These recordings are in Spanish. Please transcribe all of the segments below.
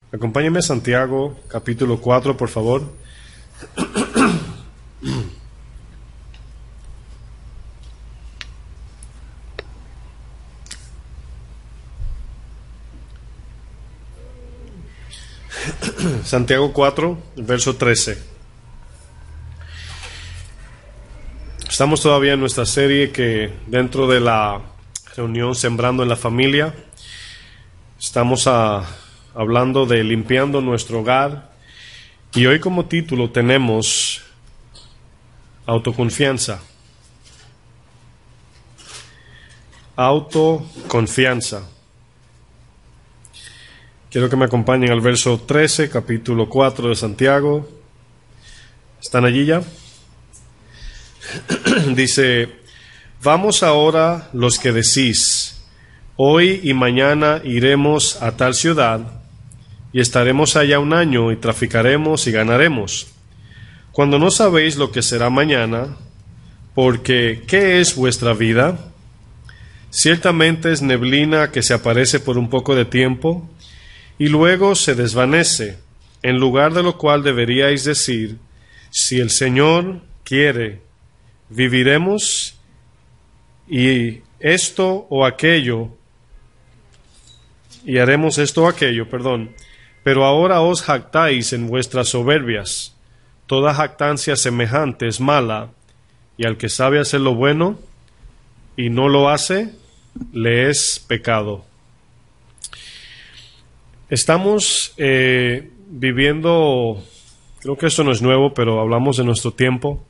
Acompáñeme a Santiago, capítulo 4, por favor. Santiago 4, verso 13. Estamos todavía en nuestra serie que dentro de la reunión Sembrando en la Familia, estamos hablando de limpiando nuestro hogar, y hoy como título tenemos autoconfianza. Autoconfianza. Quiero que me acompañen al verso 13, capítulo 4 de Santiago. ¿Están allí ya? Dice: vamos ahora los que decís, hoy y mañana iremos a tal ciudad, y estaremos allá un año, y traficaremos y ganaremos, cuando no sabéis lo que será mañana, porque ¿qué es vuestra vida? Ciertamente es neblina que se aparece por un poco de tiempo, y luego se desvanece, en lugar de lo cual deberíais decir, si el Señor quiere, viviremos, y esto o aquello, y haremos esto o aquello, pero ahora os jactáis en vuestras soberbias. Toda jactancia semejante es mala, y al que sabe hacer lo bueno y no lo hace, le es pecado. Estamos viviendo, creo que esto no es nuevo, pero hablamos de nuestro tiempo,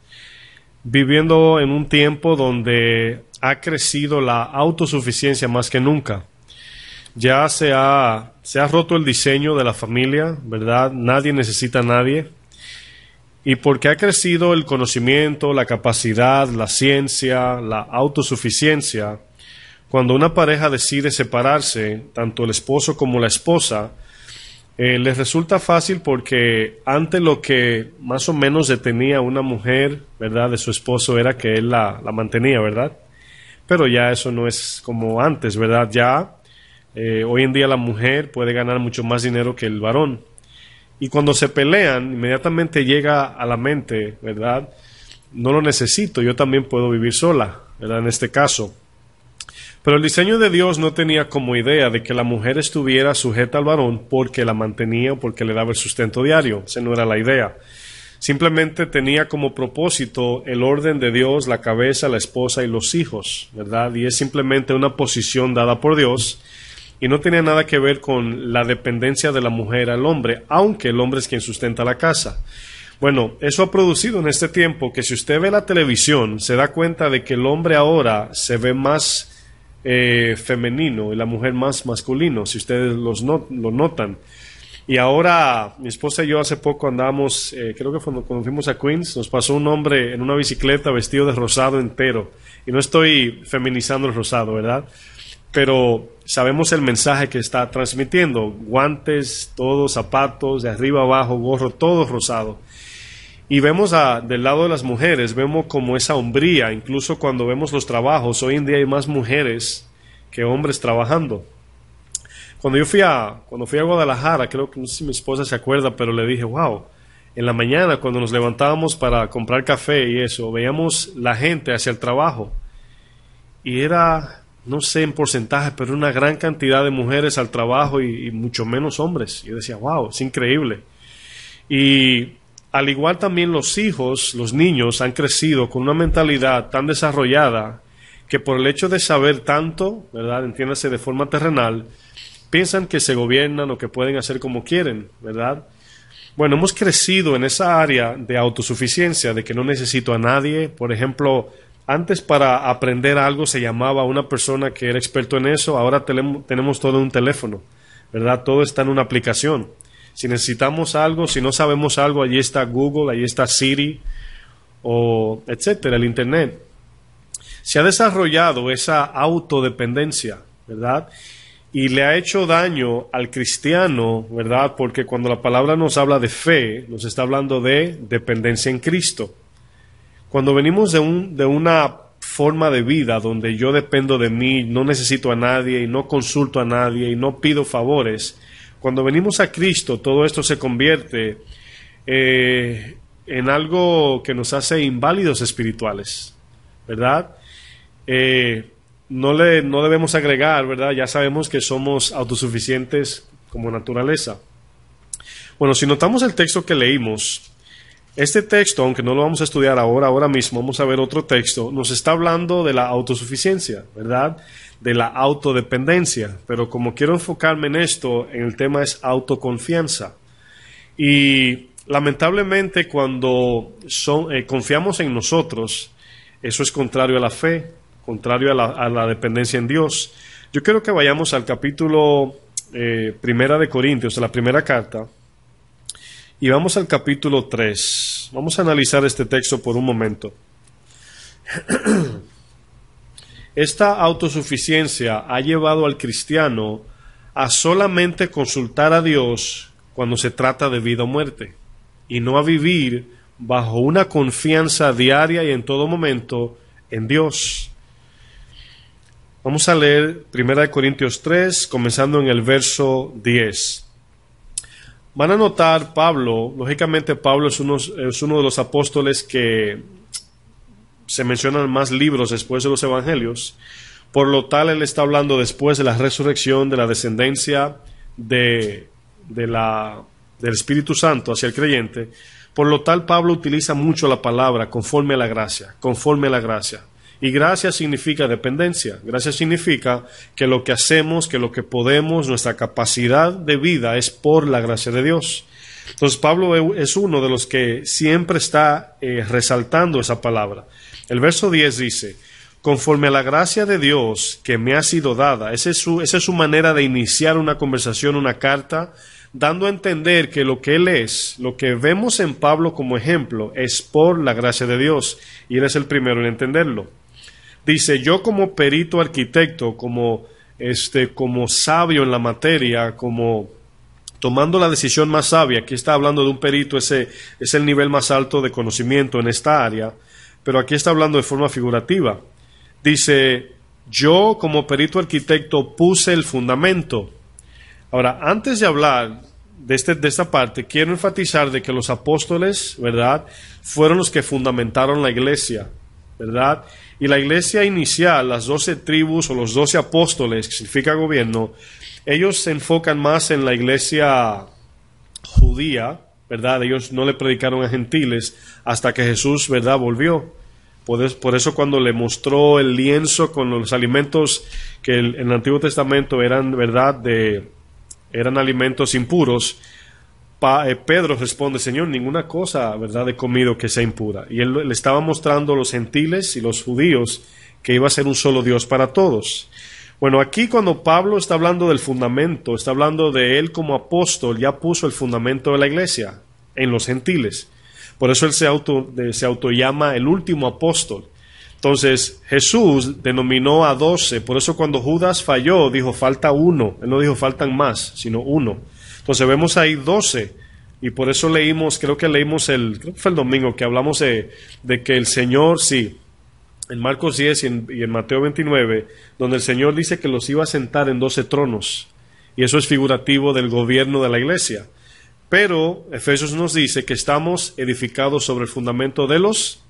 viviendo en un tiempo donde ha crecido la autosuficiencia más que nunca. Ya se ha roto el diseño de la familia, ¿verdad? Nadie necesita a nadie. Y porque ha crecido el conocimiento, la capacidad, la ciencia, la autosuficiencia, cuando una pareja decide separarse, tanto el esposo como la esposa, les resulta fácil, porque antes lo que más o menos detenía a una mujer, ¿verdad?, de su esposo era que él la mantenía, ¿verdad? Pero ya eso no es como antes, ¿verdad? Ya hoy en día la mujer puede ganar mucho más dinero que el varón. Y cuando se pelean, inmediatamente llega a la mente, ¿verdad? No lo necesito, yo también puedo vivir sola, ¿verdad? En este caso. Pero el diseño de Dios no tenía como idea de que la mujer estuviera sujeta al varón porque la mantenía o porque le daba el sustento diario. Esa no era la idea. Simplemente tenía como propósito el orden de Dios, la cabeza, la esposa y los hijos, ¿verdad? Y es simplemente una posición dada por Dios, y no tenía nada que ver con la dependencia de la mujer al hombre, aunque el hombre es quien sustenta la casa. Bueno, eso ha producido en este tiempo que si usted ve la televisión, se da cuenta de que el hombre ahora se ve más femenino y la mujer más masculino, si ustedes lo notan. Y ahora mi esposa y yo hace poco andamos, creo que cuando fuimos a Queens, nos pasó un hombre en una bicicleta vestido de rosado entero. Y no estoy feminizando el rosado, ¿verdad? Pero sabemos el mensaje que está transmitiendo. Guantes, todos, zapatos, de arriba abajo, gorro, todo rosado. Y vemos del lado de las mujeres, vemos como esa hombría, incluso cuando vemos los trabajos. Hoy en día hay más mujeres que hombres trabajando. Cuando fui a Guadalajara, creo que no sé si mi esposa se acuerda, pero le dije, wow, en la mañana cuando nos levantábamos para comprar café y eso, veíamos la gente hacia el trabajo. Y era, no sé en porcentaje, pero una gran cantidad de mujeres al trabajo y mucho menos hombres. Yo decía, wow, es increíble. Y al igual también los hijos, los niños han crecido con una mentalidad tan desarrollada que por el hecho de saber tanto, ¿verdad?, entiéndase de forma terrenal, piensan que se gobiernan o que pueden hacer como quieren, ¿verdad? Bueno, hemos crecido en esa área de autosuficiencia, de que no necesito a nadie. Por ejemplo, antes para aprender algo se llamaba a una persona que era experto en eso, ahora tenemos todo en un teléfono, ¿verdad? Todo está en una aplicación. Si necesitamos algo, si no sabemos algo, allí está Google, allí está Siri, o etcétera, el Internet. Se ha desarrollado esa autodependencia, ¿verdad? Y le ha hecho daño al cristiano, ¿verdad? Porque cuando la palabra nos habla de fe, nos está hablando de dependencia en Cristo. Cuando venimos de una forma de vida donde yo dependo de mí, no necesito a nadie y no consulto a nadie y no pido favores, Cuando venimos a Cristo, todo esto se convierte en algo que nos hace inválidos espirituales, ¿verdad? No debemos agregar, ¿verdad? Ya sabemos que somos autosuficientes como naturaleza. Bueno, si notamos el texto que leímos, este texto, aunque no lo vamos a estudiar ahora mismo, vamos a ver otro texto, nos está hablando de la autosuficiencia, ¿verdad? De la autodependencia, pero como quiero enfocarme en esto, en el tema es autoconfianza. Y lamentablemente cuando confiamos en nosotros, eso es contrario a la fe, contrario a la dependencia en Dios. Yo quiero que vayamos al capítulo Primera de Corintios, a la primera carta, y vamos al capítulo 3. Vamos a analizar este texto por un momento. Esta autosuficiencia ha llevado al cristiano a solamente consultar a Dios cuando se trata de vida o muerte, y no a vivir bajo una confianza diaria y en todo momento en Dios. Vamos a leer 1 Corintios 3, comenzando en el verso 10. Van a notar Pablo, lógicamente Pablo es uno de los apóstoles que se mencionan más libros después de los evangelios, por lo tal él está hablando después de la resurrección, de la descendencia del Espíritu Santo hacia el creyente. Por lo tal Pablo utiliza mucho la palabra conforme a la gracia, conforme a la gracia. Y gracia significa dependencia. Gracia significa que lo que hacemos, que lo que podemos, nuestra capacidad de vida es por la gracia de Dios. Entonces Pablo es uno de los que siempre está resaltando esa palabra. El verso 10 dice, conforme a la gracia de Dios que me ha sido dada. Esa es su manera de iniciar una conversación, una carta, dando a entender que lo que él es, lo que vemos en Pablo como ejemplo, es por la gracia de Dios. Y él es el primero en entenderlo. Dice, yo como perito arquitecto, como sabio en la materia, como tomando la decisión más sabia, aquí está hablando de un perito, ese es el nivel más alto de conocimiento en esta área, pero aquí está hablando de forma figurativa. Dice, yo como perito arquitecto puse el fundamento. Ahora, antes de hablar de esta parte, quiero enfatizar de que los apóstoles, ¿verdad?, fueron los que fundamentaron la iglesia, ¿verdad? Y la iglesia inicial, las 12 tribus o los 12 apóstoles, que significa gobierno, ellos se enfocan más en la iglesia judía, ¿verdad? Ellos no le predicaron a gentiles hasta que Jesús, ¿verdad?, volvió. Por eso cuando le mostró el lienzo con los alimentos que en el Antiguo Testamento eran, ¿verdad?, eran alimentos impuros, Pedro responde, Señor, ninguna cosa, ¿verdad?, he comido que sea impura. Y él le estaba mostrando a los gentiles y los judíos que iba a ser un solo Dios para todos. Bueno, aquí cuando Pablo está hablando del fundamento, está hablando de él como apóstol, ya puso el fundamento de la iglesia en los gentiles. Por eso él se autollama el último apóstol. Entonces, Jesús denominó a 12, por eso cuando Judas falló, dijo, falta uno. Él no dijo, faltan más, sino uno. Entonces vemos ahí 12, y por eso creo que fue el domingo, que hablamos de que el Señor, sí, en Marcos 10 y en Mateo 29, donde el Señor dice que los iba a sentar en 12 tronos, y eso es figurativo del gobierno de la iglesia. Pero Efesios nos dice que estamos edificados sobre el fundamento de los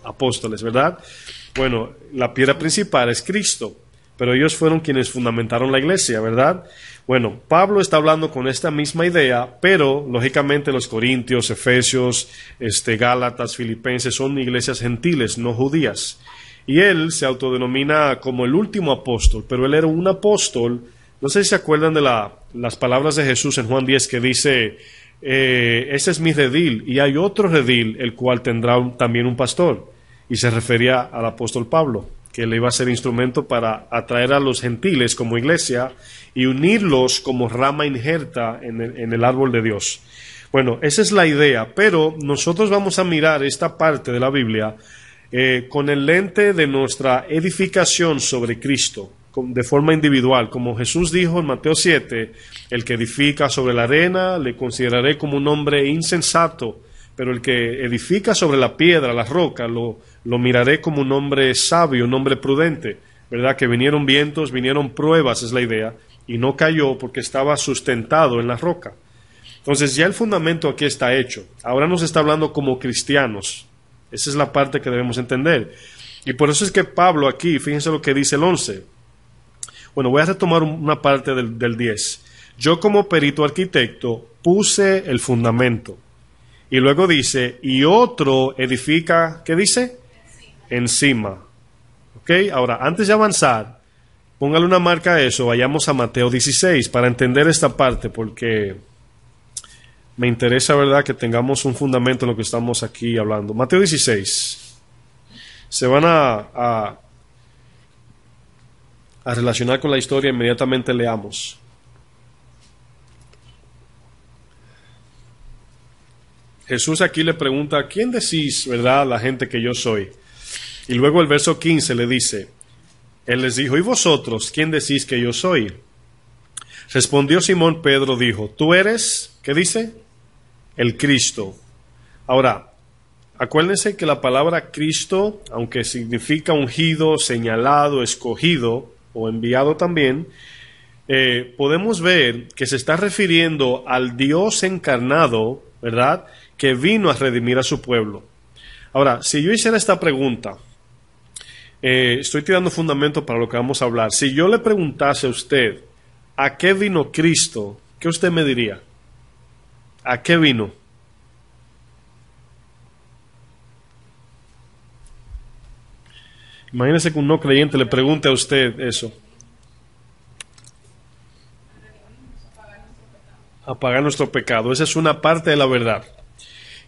apóstoles, ¿verdad? Bueno, la piedra principal es Cristo, pero ellos fueron quienes fundamentaron la iglesia, ¿verdad? Bueno, Pablo está hablando con esta misma idea, pero lógicamente los Corintios, Efesios, Gálatas, Filipenses son iglesias gentiles, no judías. Y él se autodenomina como el último apóstol, pero él era un apóstol. No sé si se acuerdan de las palabras de Jesús en Juan 10 que dice, ese es mi redil, y hay otro redil, el cual tendrá también un pastor. Y se refería al apóstol Pablo, que le iba a ser instrumento para atraer a los gentiles como iglesia y unirlos como rama injerta en el árbol de Dios. Bueno, esa es la idea, pero nosotros vamos a mirar esta parte de la Biblia con el lente de nuestra edificación sobre Cristo, de forma individual. Como Jesús dijo en Mateo 7, el que edifica sobre la arena le consideraré como un hombre insensato, pero el que edifica sobre la piedra, la roca, lo miraré como un hombre sabio, un hombre prudente, ¿verdad? Que vinieron vientos, vinieron pruebas, es la idea, y no cayó porque estaba sustentado en la roca. Entonces ya el fundamento aquí está hecho. Ahora nos está hablando como cristianos. Esa es la parte que debemos entender. Y por eso es que Pablo aquí, fíjense lo que dice el 11. Bueno, voy a retomar una parte del 10. Yo como perito arquitecto puse el fundamento. Y luego dice, y otro edifica, ¿qué dice? Encima. ¿Ok? Ahora, antes de avanzar, póngale una marca a eso, vayamos a Mateo 16 para entender esta parte, porque me interesa, ¿verdad?, que tengamos un fundamento en lo que estamos aquí hablando. Mateo 16. Se van a relacionar con la historia, inmediatamente leamos. Jesús aquí le pregunta, ¿quién decís, verdad, la gente que yo soy? Y luego el verso 15 le dice, él les dijo, ¿y vosotros, quién decís que yo soy? Respondió Simón Pedro, dijo, tú eres, ¿qué dice? El Cristo. Ahora, acuérdense que la palabra Cristo, aunque significa ungido, señalado, escogido o enviado también, podemos ver que se está refiriendo al Dios encarnado, ¿verdad?, que vino a redimir a su pueblo. Ahora, si yo hiciera esta pregunta, estoy tirando fundamento para lo que vamos a hablar. Si yo le preguntase a usted, ¿a qué vino Cristo? ¿Qué usted me diría? ¿A qué vino? Imagínese que un no creyente le pregunte a usted eso. A pagar nuestro pecado. Esa es una parte de la verdad.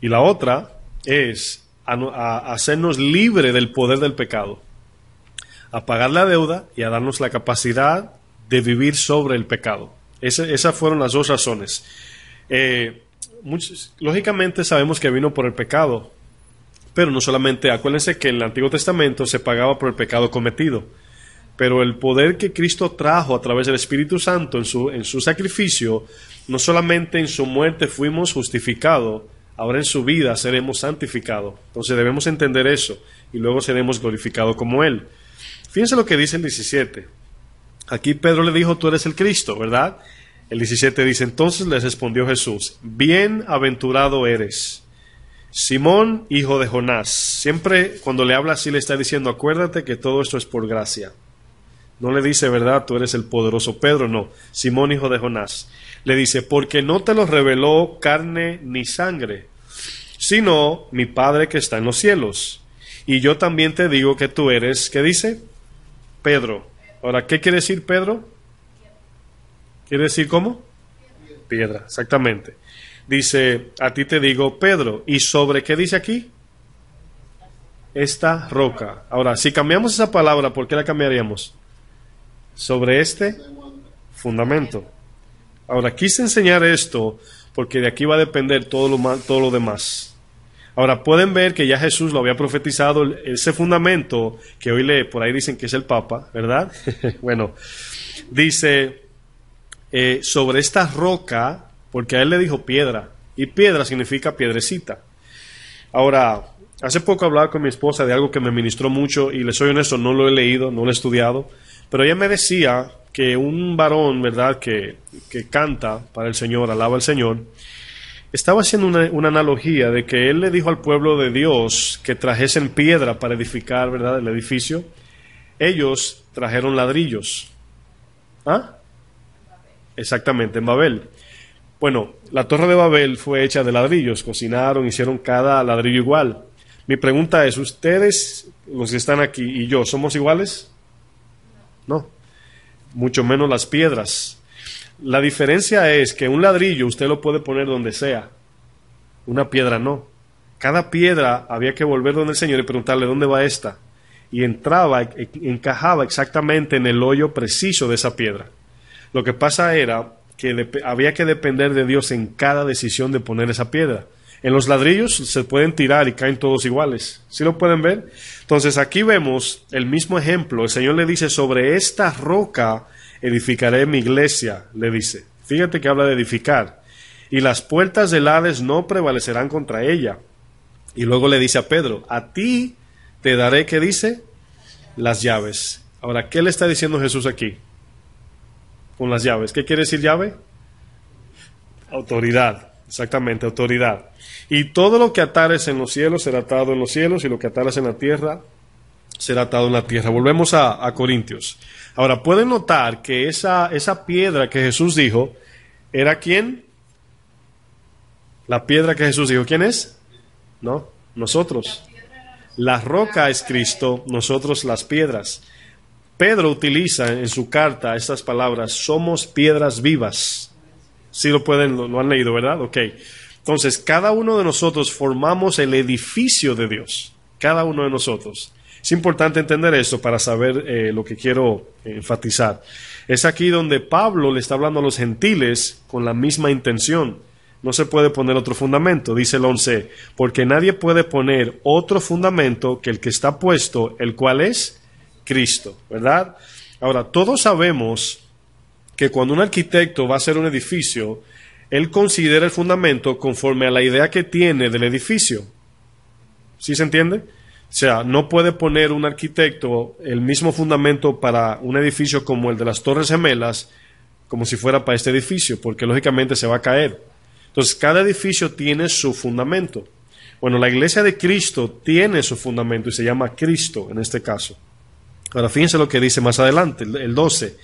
Y la otra es a hacernos libre del poder del pecado. A pagar la deuda y a darnos la capacidad de vivir sobre el pecado. Esas fueron las dos razones. Lógicamente sabemos que vino por el pecado, pero no solamente, acuérdense que en el Antiguo Testamento se pagaba por el pecado cometido, pero el poder que Cristo trajo a través del Espíritu Santo en su sacrificio, no solamente en su muerte fuimos justificados, ahora en su vida seremos santificados. Entonces debemos entender eso y luego seremos glorificados como Él. Fíjense lo que dice el 17. Aquí Pedro le dijo, tú eres el Cristo, ¿verdad? El 17 dice, entonces le respondió Jesús, bienaventurado eres, Simón, hijo de Jonás. Siempre cuando le habla así le está diciendo, acuérdate que todo esto es por gracia. No le dice, ¿verdad? Tú eres el poderoso Pedro, no. Simón, hijo de Jonás. Le dice, porque no te lo reveló carne ni sangre, sino mi Padre que está en los cielos. Y yo también te digo que tú eres, ¿qué dice? Pedro. Ahora, ¿qué quiere decir Pedro? ¿Quiere decir cómo? Piedra, exactamente. Dice, a ti te digo Pedro. ¿Y sobre qué dice aquí? Esta roca. Ahora, si cambiamos esa palabra, ¿por qué la cambiaríamos? Sobre este fundamento. Ahora, quise enseñar esto porque de aquí va a depender todo lo demás. Ahora, pueden ver que ya Jesús lo había profetizado, ese fundamento, que hoy por ahí dicen que es el Papa, ¿verdad? Bueno, dice, sobre esta roca, porque a él le dijo piedra, y piedra significa piedrecita. Ahora, hace poco hablaba con mi esposa de algo que me ministró mucho, y le soy honesto, no lo he leído, no lo he estudiado, pero ella me decía que un varón, ¿verdad?, que canta para el Señor, alaba al Señor, estaba haciendo una analogía de que él le dijo al pueblo de Dios que trajesen piedra para edificar, ¿verdad?, el edificio. Ellos trajeron ladrillos. ¿Ah? Exactamente, en Babel. Bueno, la torre de Babel fue hecha de ladrillos, cocinaron, hicieron cada ladrillo igual. Mi pregunta es, ¿ustedes, los que están aquí, y yo, somos iguales? No, mucho menos las piedras. La diferencia es que un ladrillo usted lo puede poner donde sea, una piedra no. Cada piedra había que volver donde el Señor y preguntarle dónde va esta. Y encajaba exactamente en el hoyo preciso de esa piedra. Lo que pasa era que había que depender de Dios en cada decisión de poner esa piedra. En los ladrillos se pueden tirar y caen todos iguales. ¿Sí lo pueden ver? Entonces aquí vemos el mismo ejemplo. El Señor le dice, sobre esta roca edificaré mi iglesia, le dice. Fíjate que habla de edificar. Y las puertas del Hades no prevalecerán contra ella. Y luego le dice a Pedro, a ti te daré, ¿qué dice? Las llaves. Ahora, ¿qué le está diciendo Jesús aquí? con las llaves. ¿Qué quiere decir llave? Autoridad, exactamente, autoridad. Y todo lo que atares en los cielos será atado en los cielos, y lo que atares en la tierra será atado en la tierra. Volvemos a Corintios. Ahora, pueden notar que esa piedra que Jesús dijo, ¿era quién? La piedra que Jesús dijo, ¿quién es? No, nosotros. La roca es Cristo, nosotros las piedras. Pedro utiliza en su carta estas palabras: somos piedras vivas. Sí lo han leído, ¿verdad? Ok. Entonces, cada uno de nosotros formamos el edificio de Dios. Cada uno de nosotros. Es importante entender esto para saber lo que quiero enfatizar. Es aquí donde Pablo le está hablando a los gentiles con la misma intención. No se puede poner otro fundamento, dice el 11, porque nadie puede poner otro fundamento que el que está puesto, el cual es Cristo, ¿verdad? Ahora, todos sabemos que cuando un arquitecto va a hacer un edificio, él considera el fundamento conforme a la idea que tiene del edificio. ¿Sí se entiende? O sea, no puede poner un arquitecto el mismo fundamento para un edificio como el de las Torres Gemelas, como si fuera para este edificio, porque lógicamente se va a caer. Entonces, cada edificio tiene su fundamento. Bueno, la iglesia de Cristo tiene su fundamento y se llama Cristo en este caso. Ahora, fíjense lo que dice más adelante, el 12.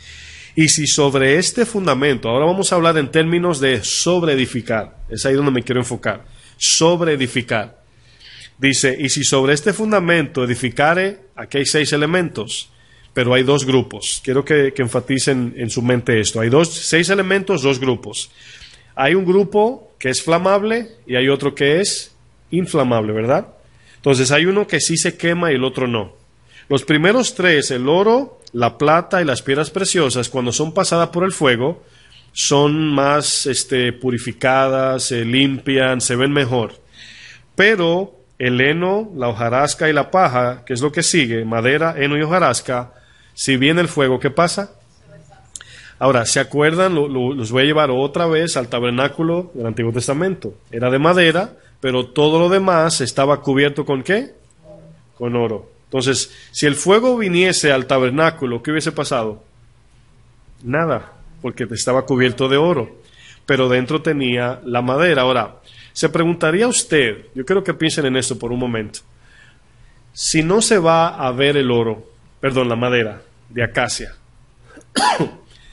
Y si sobre este fundamento, ahora vamos a hablar en términos de sobreedificar, es ahí donde me quiero enfocar, sobreedificar. Dice, y si sobre este fundamento edificare, aquí hay 6 elementos, pero hay 2 grupos. Quiero que enfaticen en su mente esto. Hay 6 elementos, 2 grupos. Hay un grupo que es flamable y hay otro que es inflamable, ¿verdad? Entonces hay uno que sí se quema y el otro no. Los primeros 3, el oro, la plata y las piedras preciosas, cuando son pasadas por el fuego, son más purificadas, se limpian, se ven mejor. Pero el heno, la hojarasca y la paja, que es lo que sigue, madera, heno y hojarasca, si viene el fuego, ¿qué pasa? Ahora, ¿se acuerdan? Los voy a llevar otra vez al tabernáculo del Antiguo Testamento. Era de madera, pero todo lo demás estaba cubierto ¿con qué? Con oro. Entonces, si el fuego viniese al tabernáculo, ¿qué hubiese pasado? Nada, porque estaba cubierto de oro. Pero dentro tenía la madera. Ahora, se preguntaría usted, yo quiero que piensen en esto por un momento. Si no se va a ver el oro, la madera de acacia,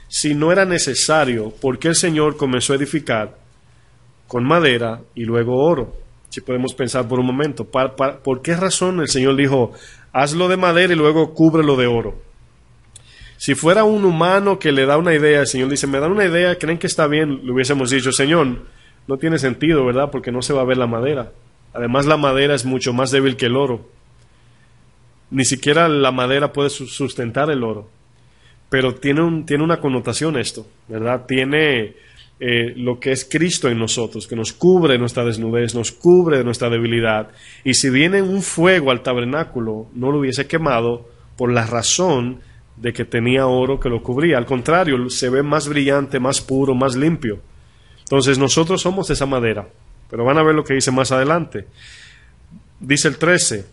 si no era necesario, ¿por qué el Señor comenzó a edificar con madera y luego oro? Si podemos pensar por un momento, ¿por qué razón el Señor dijo, hazlo de madera y luego cúbrelo de oro? Si fuera un humano que le da una idea, el Señor dice, me dan una idea, creen que está bien, le hubiésemos dicho, Señor, no tiene sentido, ¿verdad? Porque no se va a ver la madera. Además, la madera es mucho más débil que el oro. Ni siquiera la madera puede sustentar el oro. Pero tiene una connotación esto, ¿verdad? Tiene lo que es Cristo en nosotros, que nos cubre nuestra desnudez, nos cubre de nuestra debilidad. Y si viene un fuego al tabernáculo, no lo hubiese quemado por la razón de que tenía oro que lo cubría. Al contrario, se ve más brillante, más puro, más limpio. Entonces nosotros somos esa madera. Pero van a ver lo que dice más adelante. Dice el 13,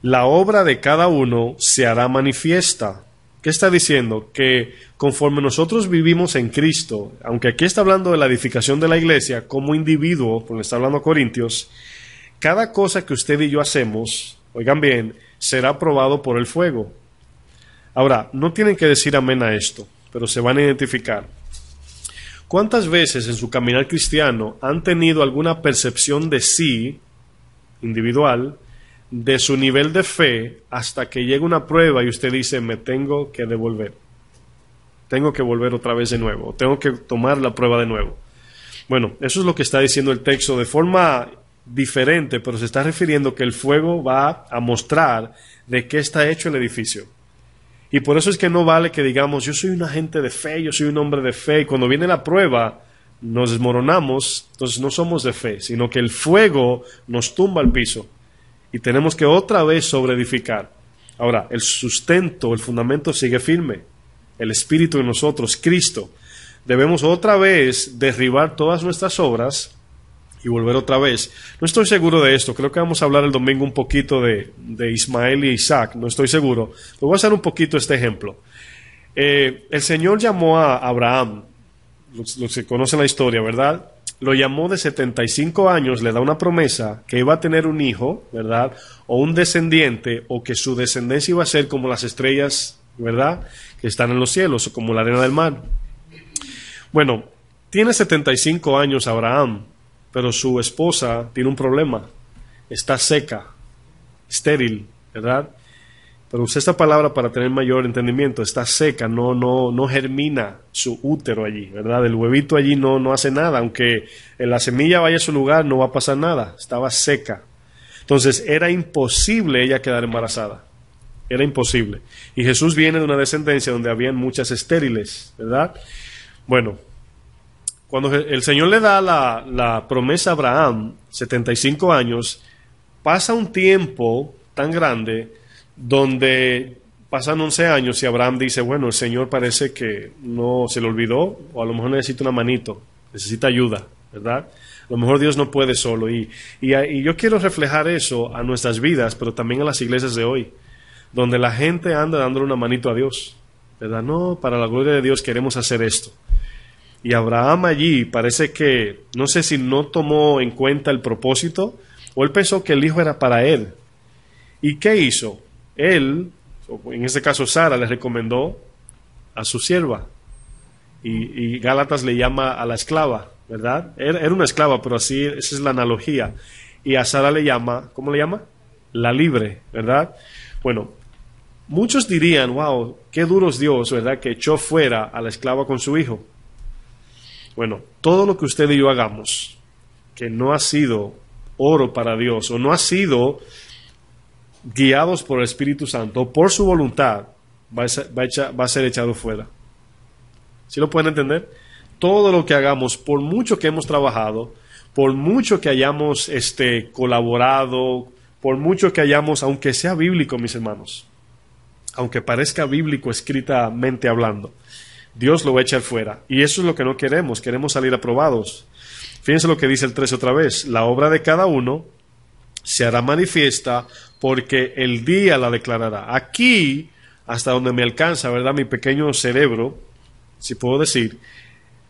la obra de cada uno se hará manifiesta. ¿Qué está diciendo? Que conforme nosotros vivimos en Cristo, aunque aquí está hablando de la edificación de la iglesia como individuo, porque está hablando a Corintios, cada cosa que usted y yo hacemos, oigan bien, será probado por el fuego. Ahora, no tienen que decir amén a esto, pero se van a identificar. ¿Cuántas veces en su caminar cristiano han tenido alguna percepción de sí, individual, de su nivel de fe, hasta que llega una prueba y usted dice, me tengo que devolver? Tengo que volver otra vez de nuevo, tengo que tomar la prueba de nuevo. Bueno, eso es lo que está diciendo el texto de forma diferente, pero se está refiriendo que el fuego va a mostrar de qué está hecho el edificio. Y por eso es que no vale que digamos, yo soy un agente de fe, yo soy un hombre de fe, y cuando viene la prueba nos desmoronamos, entonces no somos de fe, sino que el fuego nos tumba al piso y tenemos que otra vez sobreedificar. Ahora, el sustento, el fundamento sigue firme, el Espíritu en nosotros, Cristo. Debemos otra vez derribar todas nuestras obras y volver otra vez. No estoy seguro de esto, creo que vamos a hablar el domingo un poquito de Ismael y Isaac, no estoy seguro, pero voy a hacer un poquito este ejemplo. El Señor llamó a Abraham, los que conocen la historia, ¿verdad? Lo llamó de 75 años, le da una promesa que iba a tener un hijo, ¿verdad? O un descendiente, o que su descendencia iba a ser como las estrellas, ¿verdad? Que están en los cielos, o como la arena del mar. Bueno, tiene 75 años Abraham, pero su esposa tiene un problema. Está seca, estéril, ¿verdad? Pero usé esta palabra para tener mayor entendimiento. Está seca, no germina su útero allí, ¿verdad? El huevito allí no hace nada. Aunque la semilla vaya a su lugar, no va a pasar nada. Estaba seca. Entonces, era imposible ella quedar embarazada. Era imposible. Y Jesús viene de una descendencia donde habían muchas estériles, ¿verdad? Bueno, cuando el Señor le da la promesa a Abraham, 75 años, pasa un tiempo tan grande donde pasan 11 años y Abraham dice, bueno, el Señor parece que no se le olvidó, o a lo mejor necesita una manito, necesita ayuda, ¿verdad? A lo mejor Dios no puede solo. Y yo quiero reflejar eso a nuestras vidas, pero también a las iglesias de hoy, donde la gente anda dándole una manito a Dios, ¿verdad? No, para la gloria de Dios queremos hacer esto. Y Abraham allí parece que, no sé si no tomó en cuenta el propósito, o él pensó que el hijo era para él. ¿Y qué hizo? Él, en este caso Sara, le recomendó a su sierva. Y Gálatas le llama a la esclava, ¿verdad? Era una esclava, pero así, esa es la analogía. Y a Sara le llama, ¿cómo le llama? La libre, ¿verdad? Bueno, muchos dirían, wow, qué duro es Dios, ¿verdad? Que echó fuera a la esclava con su hijo. Bueno, todo lo que usted y yo hagamos, que no ha sido oro para Dios, o no ha sido guiados por el Espíritu Santo, por su voluntad, va a ser echado fuera. ¿Sí lo pueden entender? Todo lo que hagamos, por mucho que hemos trabajado, por mucho que hayamos colaborado, por mucho que hayamos, aunque sea bíblico, mis hermanos, aunque parezca bíblico escritamente hablando, Dios lo va a echar fuera. Y eso es lo que no queremos, queremos salir aprobados. Fíjense lo que dice el 13 otra vez, la obra de cada uno se hará manifiesta porque el día la declarará. Aquí, hasta donde me alcanza, ¿verdad? Mi pequeño cerebro, si puedo decir,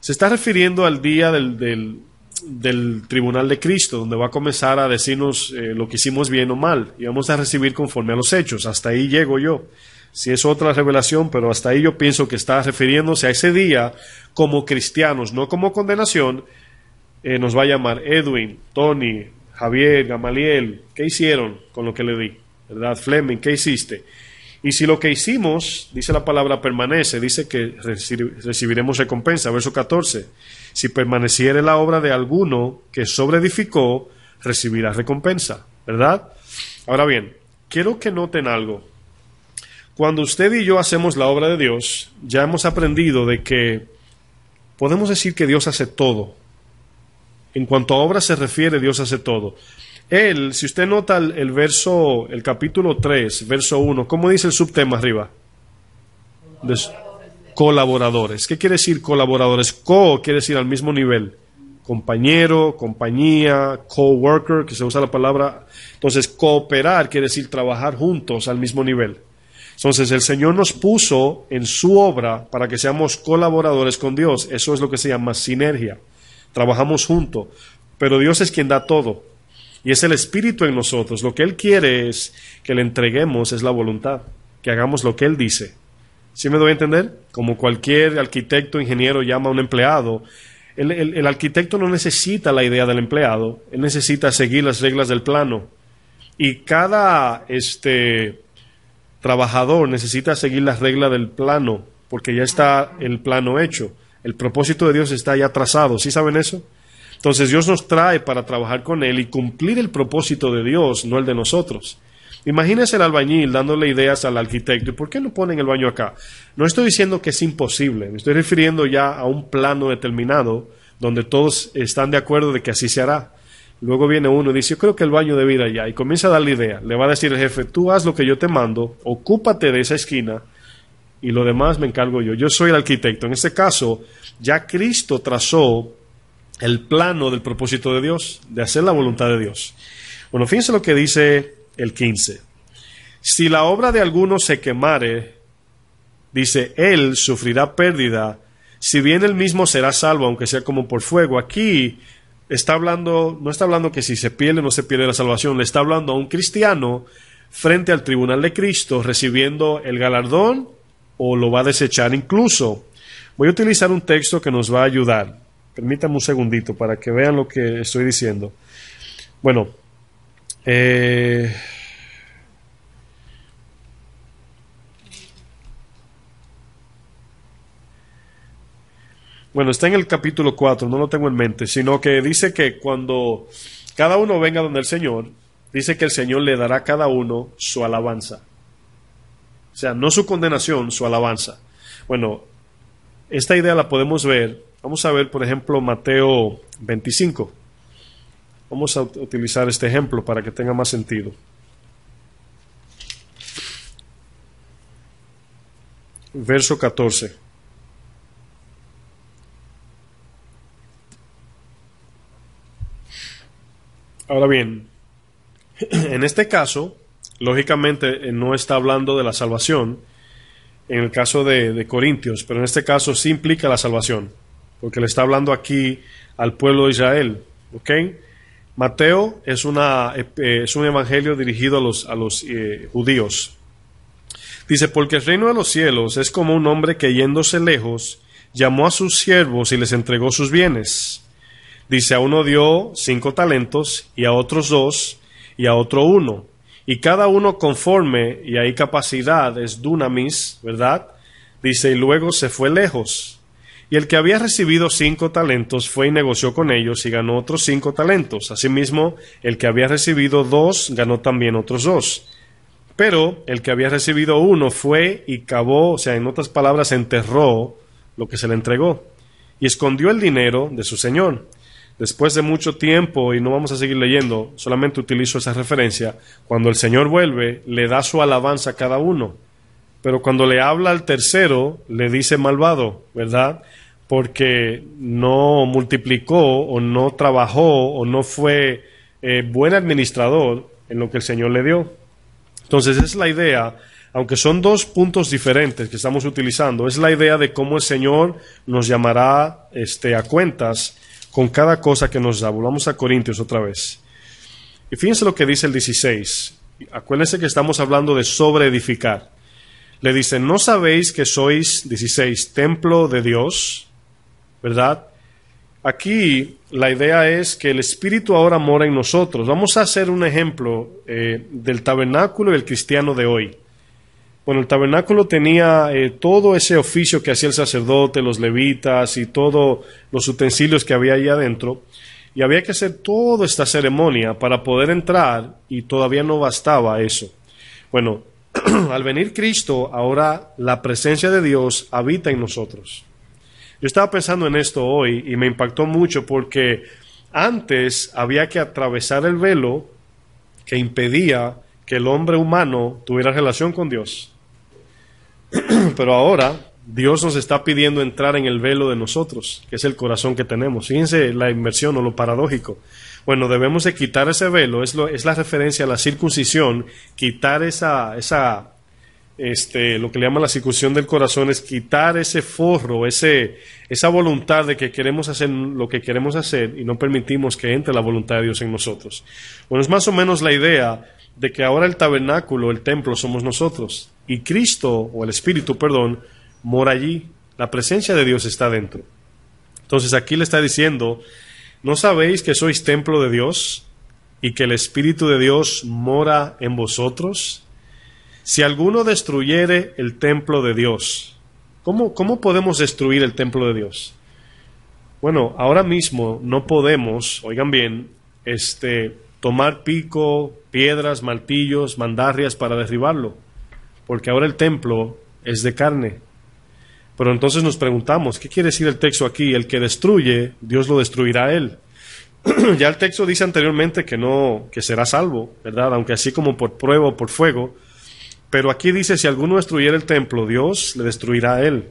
se está refiriendo al día del tribunal de Cristo, donde va a comenzar a decirnos lo que hicimos bien o mal, y vamos a recibir conforme a los hechos. Hasta ahí llego yo. Si es otra revelación, pero hasta ahí yo pienso que está refiriéndose a ese día como cristianos, no como condenación. Nos va a llamar Edwin, Tony, Javier, Gamaliel, ¿qué hicieron con lo que le di? ¿Verdad? Fleming, ¿qué hiciste? Y si lo que hicimos, dice la palabra, permanece, dice que recibiremos recompensa. Verso 14. Si permaneciere la obra de alguno que sobreedificó, recibirá recompensa. ¿Verdad? Ahora bien, quiero que noten algo. Cuando usted y yo hacemos la obra de Dios, ya hemos aprendido de que podemos decir que Dios hace todo. En cuanto a obra se refiere, Dios hace todo. Él, si usted nota el capítulo 3, verso 1, ¿cómo dice el subtema arriba? Colaboradores. ¿Qué quiere decir colaboradores? Co quiere decir al mismo nivel. Compañero, compañía, coworker, que se usa la palabra. Entonces, cooperar quiere decir trabajar juntos al mismo nivel. Entonces, el Señor nos puso en su obra para que seamos colaboradores con Dios. Eso es lo que se llama sinergia. Trabajamos juntos, pero Dios es quien da todo, y es el Espíritu en nosotros. Lo que Él quiere es que le entreguemos, es la voluntad, que hagamos lo que Él dice. ¿Sí me doy a entender? Como cualquier arquitecto, ingeniero llama a un empleado, el arquitecto no necesita la idea del empleado, él necesita seguir las reglas del plano, y cada trabajador necesita seguir las reglas del plano, porque ya está el plano hecho. El propósito de Dios está ya trazado, ¿sí saben eso? Entonces Dios nos trae para trabajar con Él y cumplir el propósito de Dios, no el de nosotros. Imagínese el albañil dándole ideas al arquitecto. ¿Y por qué no ponen el baño acá? No estoy diciendo que es imposible, me estoy refiriendo ya a un plano determinado donde todos están de acuerdo de que así se hará. Luego viene uno y dice, yo creo que el baño debe ir allá, y comienza a darle idea. Le va a decir el jefe, tú haz lo que yo te mando, ocúpate de esa esquina, y lo demás me encargo yo. Yo soy el arquitecto. En este caso, ya Cristo trazó el plano del propósito de Dios, de hacer la voluntad de Dios. Bueno, fíjense lo que dice el 15. Si la obra de alguno se quemare, dice, él sufrirá pérdida, si bien él mismo será salvo, aunque sea como por fuego. Aquí está hablando, no está hablando que si se pierde o no se pierde la salvación, le está hablando a un cristiano frente al tribunal de Cristo, recibiendo el galardón o lo va a desechar. Incluso, voy a utilizar un texto que nos va a ayudar. Permítanme un segundito para que vean lo que estoy diciendo. Bueno, está en el capítulo 4, no lo tengo en mente, sino que dice que cuando cada uno venga donde el Señor, dice que el Señor le dará a cada uno su alabanza. O sea, no su condenación, su alabanza. Bueno, esta idea la podemos ver. Vamos a ver, por ejemplo, Mateo 25. Vamos a utilizar este ejemplo para que tenga más sentido. Verso 14. Ahora bien, en este caso, lógicamente no está hablando de la salvación, en el caso de Corintios, pero en este caso sí implica la salvación, porque le está hablando aquí al pueblo de Israel, ¿ok? Mateo es un evangelio dirigido a los judíos. Dice, porque el reino de los cielos es como un hombre que yéndose lejos, llamó a sus siervos y les entregó sus bienes. Dice, a uno dio 5 talentos, y a otros 2, y a otro 1. Y cada uno conforme, y hay capacidad, es dunamis, ¿verdad? Dice, y luego se fue lejos. Y el que había recibido 5 talentos fue y negoció con ellos, y ganó otros 5 talentos. Asimismo, el que había recibido 2, ganó también otros 2. Pero el que había recibido 1 fue y cavó, o sea, en otras palabras, enterró lo que se le entregó, y escondió el dinero de su señor. Después de mucho tiempo, y no vamos a seguir leyendo, solamente utilizo esa referencia, cuando el Señor vuelve, le da su alabanza a cada uno. Pero cuando le habla al tercero, le dice malvado, ¿verdad? Porque no multiplicó, o no trabajó, o no fue buen administrador en lo que el Señor le dio. Entonces es la idea, aunque son 2 puntos diferentes que estamos utilizando, es la idea de cómo el Señor nos llamará a cuentas con cada cosa que nos da. Volvamos a Corintios otra vez. Y fíjense lo que dice el 16. Acuérdense que estamos hablando de sobreedificar. Le dice, ¿no sabéis que sois, 16, templo de Dios? ¿Verdad? Aquí la idea es que el Espíritu ahora mora en nosotros. Vamos a hacer un ejemplo del tabernáculo y el cristiano de hoy. Bueno, el tabernáculo tenía todo ese oficio que hacía el sacerdote, los levitas y todos los utensilios que había ahí adentro. Y había que hacer toda esta ceremonia para poder entrar, y todavía no bastaba eso. Bueno, al venir Cristo, ahora la presencia de Dios habita en nosotros. Yo estaba pensando en esto hoy y me impactó mucho porque antes había que atravesar el velo que impedía que el hombre humano tuviera relación con Dios. Pero ahora Dios nos está pidiendo entrar en el velo de nosotros, que es el corazón que tenemos. Fíjense la inversión o lo paradójico. Bueno, debemos de quitar ese velo, es la referencia a la circuncisión, quitar lo que le llaman la circuncisión del corazón, es quitar ese forro, esa voluntad de que queremos hacer lo que queremos hacer y no permitimos que entre la voluntad de Dios en nosotros. Bueno, es más o menos la idea de que ahora el tabernáculo, el templo, somos nosotros, y Cristo, o el Espíritu, perdón, mora allí. La presencia de Dios está dentro. Entonces aquí le está diciendo, ¿no sabéis que sois templo de Dios y que el Espíritu de Dios mora en vosotros? Si alguno destruyere el templo de Dios, ¿cómo podemos destruir el templo de Dios? Bueno, ahora mismo no podemos, oigan bien, tomar pico, piedras, martillos, mandarrias para derribarlo, porque ahora el templo es de carne. Pero entonces nos preguntamos, ¿qué quiere decir el texto aquí? El que destruye, Dios lo destruirá a él. Ya el texto dice anteriormente que será salvo, ¿verdad? Aunque así como por prueba o por fuego. Pero aquí dice, si alguno destruyera el templo, Dios le destruirá a él.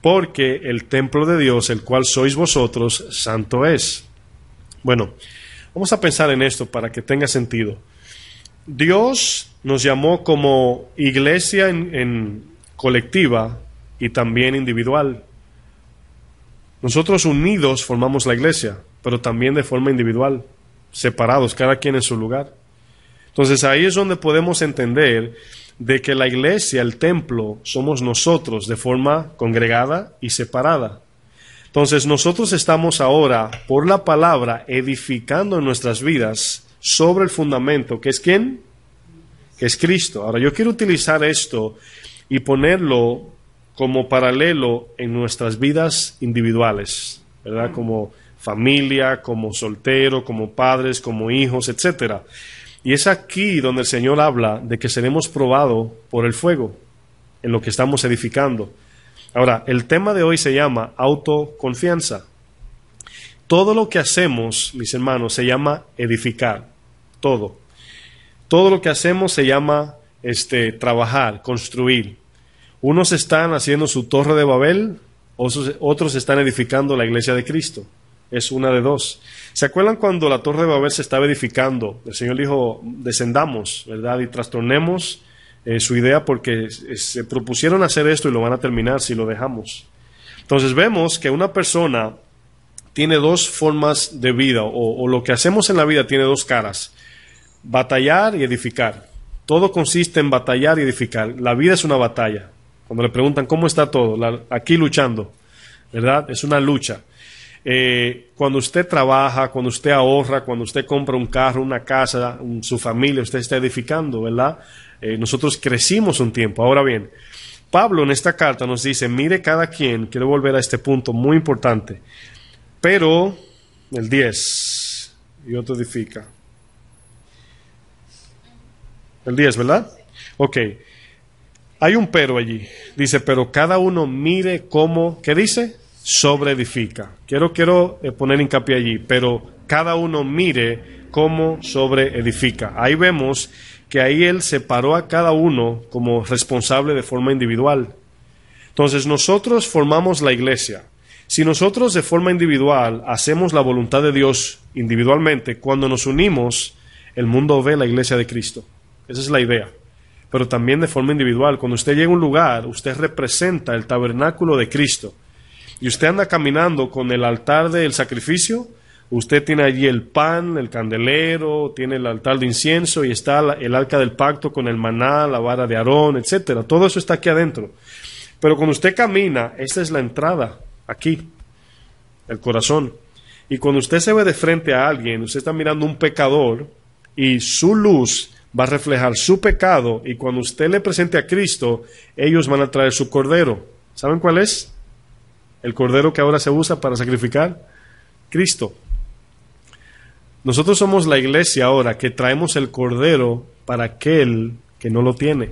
Porque el templo de Dios, el cual sois vosotros, santo es. Bueno, vamos a pensar en esto para que tenga sentido. Dios nos llamó como iglesia en colectiva y también individual. Nosotros unidos formamos la iglesia, pero también de forma individual, separados, cada quien en su lugar. Entonces ahí es donde podemos entender de que la iglesia, el templo, somos nosotros de forma congregada y separada. Entonces nosotros estamos ahora, por la palabra, edificando nuestras vidas sobre el fundamento, que es ¿quién? Que es Cristo. Ahora yo quiero utilizar esto y ponerlo como paralelo en nuestras vidas individuales, ¿verdad? Como familia, como soltero, como padres, como hijos, etcétera. Y es aquí donde el Señor habla de que seremos probados por el fuego en lo que estamos edificando. Ahora, el tema de hoy se llama autoconfianza. Todo lo que hacemos, mis hermanos, se llama edificar. Todo. Todo lo que hacemos se llama trabajar, construir. Unos están haciendo su torre de Babel, otros están edificando la iglesia de Cristo. Es una de dos. ¿Se acuerdan cuando la torre de Babel se estaba edificando? El Señor dijo, descendamos, ¿verdad? Y trastornemos su idea porque se propusieron hacer esto y lo van a terminar si lo dejamos. Entonces vemos que una persona tiene dos formas de vida, o lo que hacemos en la vida tiene dos caras: batallar y edificar. Todo consiste en batallar y edificar. La vida es una batalla. Cuando le preguntan cómo está todo, aquí luchando, ¿verdad? Es una lucha. Cuando usted trabaja, cuando usted ahorra, cuando usted compra un carro, una casa, su familia, usted está edificando, ¿verdad? Nosotros crecimos un tiempo. Ahora bien, Pablo en esta carta nos dice, mire cada quien, quiero volver a este punto muy importante, pero el 10, y otro edifica. El 10, ¿verdad? Ok. Hay un pero allí. Dice, pero cada uno mire cómo, ¿qué dice? Sobreedifica. Quiero poner hincapié allí, pero cada uno mire cómo sobreedifica. Ahí vemos que ahí él separó a cada uno como responsable de forma individual. Entonces nosotros formamos la iglesia. Si nosotros de forma individual hacemos la voluntad de Dios individualmente, cuando nos unimos, el mundo ve la iglesia de Cristo. Esa es la idea. Pero también de forma individual. Cuando usted llega a un lugar, usted representa el tabernáculo de Cristo. Y usted anda caminando con el altar del sacrificio, usted tiene allí el pan, el candelero, tiene el altar de incienso y está el arca del pacto con el maná, la vara de Aarón, etcétera. Todo eso está aquí adentro. Pero cuando usted camina, esta es la entrada, aquí, el corazón. Y cuando usted se ve de frente a alguien, usted está mirando un pecador y su luz va a reflejar su pecado, y cuando usted le presente a Cristo, ellos van a traer su cordero. ¿Saben cuál es? El cordero que ahora se usa para sacrificar. Cristo. Nosotros somos la iglesia ahora que traemos el cordero para aquel que no lo tiene.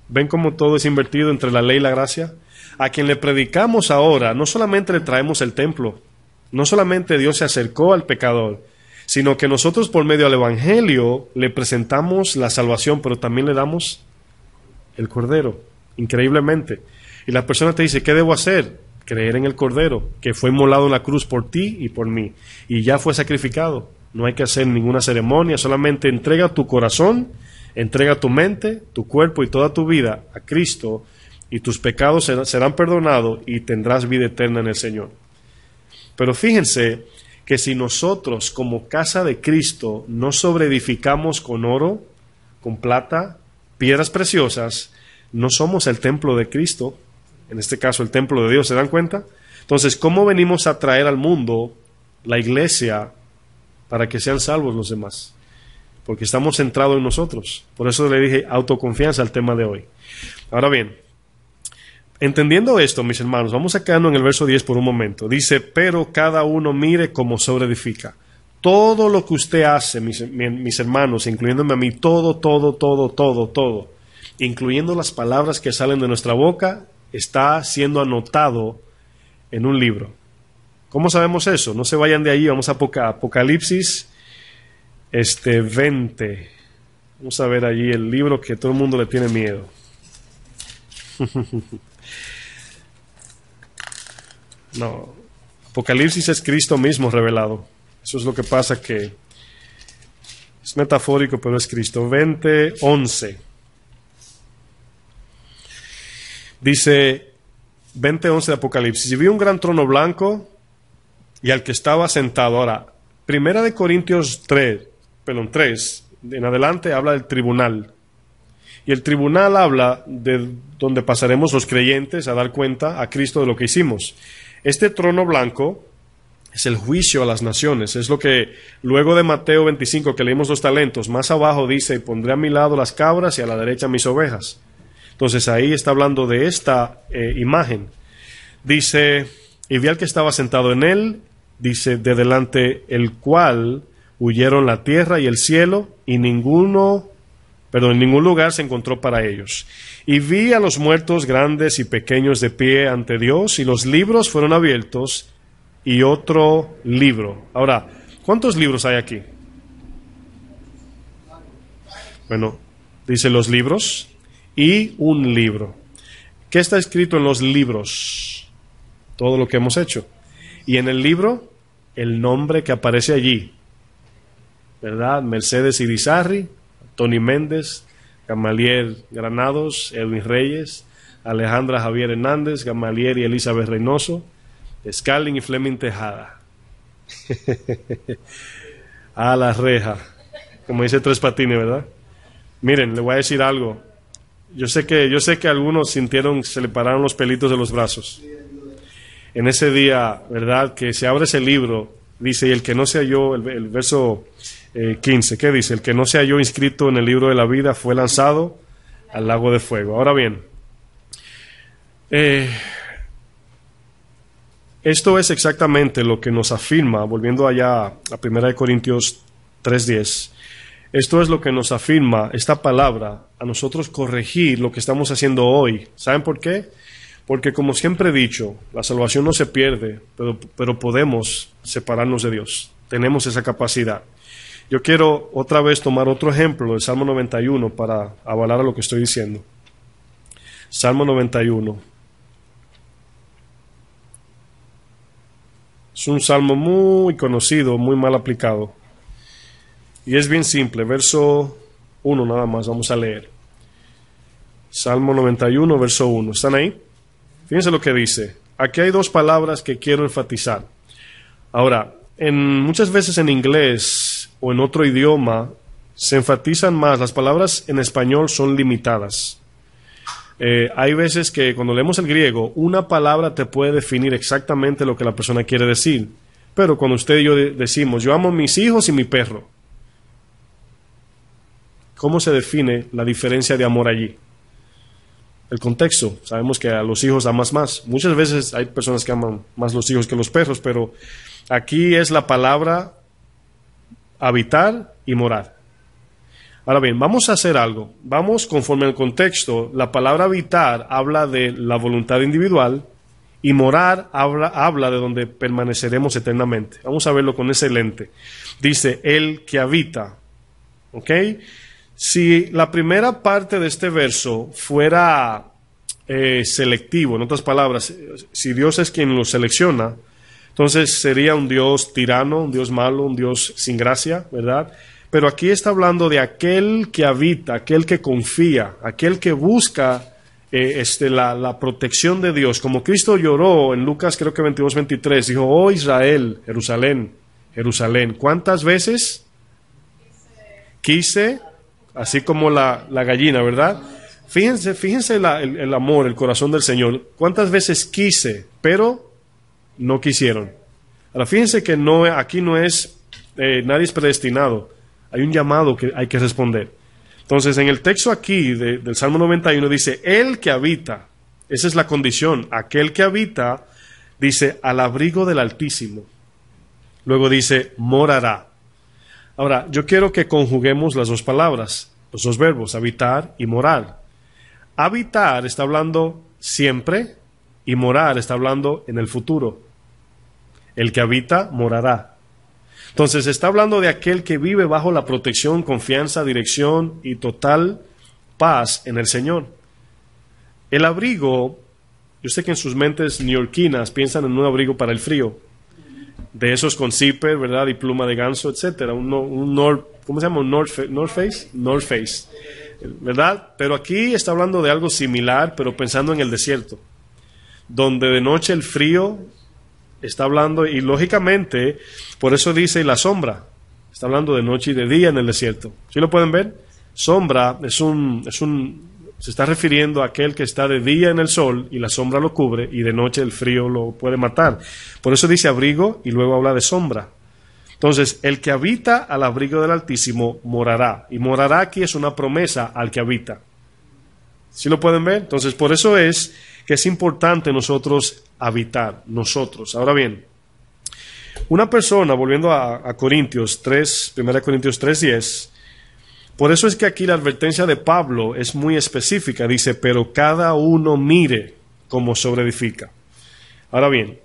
¿Ven cómo todo es invertido entre la ley y la gracia? A quien le predicamos ahora, no solamente le traemos el templo, no solamente Dios se acercó al pecador, sino que nosotros por medio del Evangelio le presentamos la salvación, pero también le damos el Cordero, increíblemente. Y la persona te dice, ¿qué debo hacer? Creer en el Cordero, que fue inmolado en la cruz por ti y por mí, y ya fue sacrificado. No hay que hacer ninguna ceremonia, solamente entrega tu corazón, entrega tu mente, tu cuerpo y toda tu vida a Cristo, y tus pecados serán perdonados y tendrás vida eterna en el Señor. Pero fíjense que si nosotros como casa de Cristo no sobreedificamos con oro, con plata, piedras preciosas, no somos el templo de Cristo, en este caso el templo de Dios, ¿se dan cuenta? Entonces, ¿cómo venimos a traer al mundo la iglesia para que sean salvos los demás? Porque estamos centrados en nosotros. Por eso le dije autoconfianza al tema de hoy. Ahora bien, entendiendo esto, mis hermanos, vamos a quedarnos en el verso 10 por un momento. Dice, pero cada uno mire cómo sobreedifica. Todo lo que usted hace, mis hermanos, incluyéndome a mí, todo, incluyendo las palabras que salen de nuestra boca, está siendo anotado en un libro. ¿Cómo sabemos eso? No se vayan de ahí, vamos a Apocalipsis 20. Vamos a ver allí el libro que todo el mundo le tiene miedo. No, Apocalipsis es Cristo mismo revelado. Eso es lo que pasa, que es metafórico, pero es Cristo. 20:11. Dice, 20:11 de Apocalipsis. Y vi un gran trono blanco y al que estaba sentado. Ahora, Primera de Corintios 3 en adelante habla del tribunal. Y el tribunal habla de donde pasaremos los creyentes a dar cuenta a Cristo de lo que hicimos. Este trono blanco es el juicio a las naciones. Es lo que luego de Mateo 25, que leímos los talentos, más abajo dice, pondré a mi lado las cabras y a la derecha mis ovejas. Entonces ahí está hablando de esta imagen. Dice, y vi al que estaba sentado en él, dice, de delante el cual huyeron la tierra y el cielo, y en ningún lugar se encontró para ellos. Y vi a los muertos grandes y pequeños de pie ante Dios, y los libros fueron abiertos, y otro libro. Ahora, ¿cuántos libros hay aquí? Bueno, dice los libros y un libro. ¿Qué está escrito en los libros? Todo lo que hemos hecho. Y en el libro, el nombre que aparece allí, ¿verdad? Mercedes Irizarry, Tony Méndez, Gamaliel Granados, Edwin Reyes, Alejandra Javier Hernández, Gamaliel y Elizabeth Reynoso, Scarlett y Fleming Tejada. A la reja, como dice Tres Patines, ¿verdad? Miren, le voy a decir algo. Yo sé que algunos sintieron, se le pararon los pelitos de los brazos. En ese día, ¿verdad? Que se abre ese libro, dice, y el que no se halló, el verso 15, ¿qué dice? El que no se halló inscrito en el libro de la vida fue lanzado al lago de fuego. Ahora bien, esto es exactamente lo que nos afirma, volviendo allá a 1 Corintios 3:10, esto es lo que nos afirma esta palabra, a nosotros corregir lo que estamos haciendo hoy. ¿Saben por qué? Porque como siempre he dicho, la salvación no se pierde, pero podemos separarnos de Dios. Tenemos esa capacidad. Yo quiero otra vez tomar otro ejemplo del Salmo 91 para avalar a lo que estoy diciendo. Salmo 91. Es un salmo muy conocido, muy mal aplicado. Y es bien simple, verso 1 nada más, vamos a leer. Salmo 91, verso 1. ¿Están ahí? Fíjense lo que dice. Aquí hay dos palabras que quiero enfatizar. Ahora, muchas veces en inglés o en otro idioma se enfatizan más. Las palabras en español son limitadas. Hay veces que cuando leemos el griego, una palabra te puede definir exactamente lo que la persona quiere decir. Pero cuando usted y yo decimos, yo amo a mis hijos y mi perro, ¿cómo se define la diferencia de amor allí? El contexto. Sabemos que a los hijos amas más. Muchas veces hay personas que aman más los hijos que los perros, pero aquí es la palabra habitar y morar. Ahora bien, vamos a hacer algo. Vamos conforme al contexto. La palabra habitar habla de la voluntad individual y morar habla de donde permaneceremos eternamente. Vamos a verlo con ese lente. Dice, el que habita. ¿Ok? Si la primera parte de este verso fuera selectivo, en otras palabras, si Dios es quien lo selecciona, entonces sería un Dios tirano, un Dios malo, un Dios sin gracia, ¿verdad? Pero aquí está hablando de aquel que habita, aquel que confía, aquel que busca la protección de Dios. Como Cristo lloró en Lucas creo que 22:23, dijo, oh Israel, Jerusalén, Jerusalén, ¿cuántas veces quise, así como la gallina, ¿verdad? Fíjense el amor, el corazón del Señor. ¿Cuántas veces quise, pero no quisieron? Ahora fíjense que aquí no es, nadie es predestinado. Hay un llamado que hay que responder. Entonces, en el texto aquí del Salmo 91 dice, el que habita, esa es la condición, aquel que habita, dice, al abrigo del Altísimo. Luego dice, morará. Ahora, yo quiero que conjuguemos las dos palabras, los dos verbos, habitar y morar. Habitar está hablando siempre y morar está hablando en el futuro. El que habita, morará. Entonces está hablando de aquel que vive bajo la protección, confianza, dirección y total paz en el Señor. El abrigo, yo sé que en sus mentes neoyorquinas piensan en un abrigo para el frío, de esos con zipper, ¿verdad? Y pluma de ganso, etcétera. ¿Cómo se llama? ¿Un North Face? North Face, ¿verdad? Pero aquí está hablando de algo similar, pero pensando en el desierto. donde de noche el frío está hablando, y lógicamente, por eso dice la sombra, está hablando de noche y de día en el desierto. ¿Sí lo pueden ver? Sombra se está refiriendo a aquel que está de día en el sol y la sombra lo cubre, y de noche el frío lo puede matar. Por eso dice abrigo y luego habla de sombra. Entonces, el que habita al abrigo del Altísimo morará. Y morará aquí es una promesa al que habita. ¿Sí lo pueden ver? Entonces, por eso es que es importante nosotros habitar, nosotros. Ahora bien, una persona, volviendo a Corintios 3, 1 Corintios 3:10, por eso es que aquí la advertencia de Pablo es muy específica. Dice, pero cada uno mire cómo sobreedifica. Ahora bien,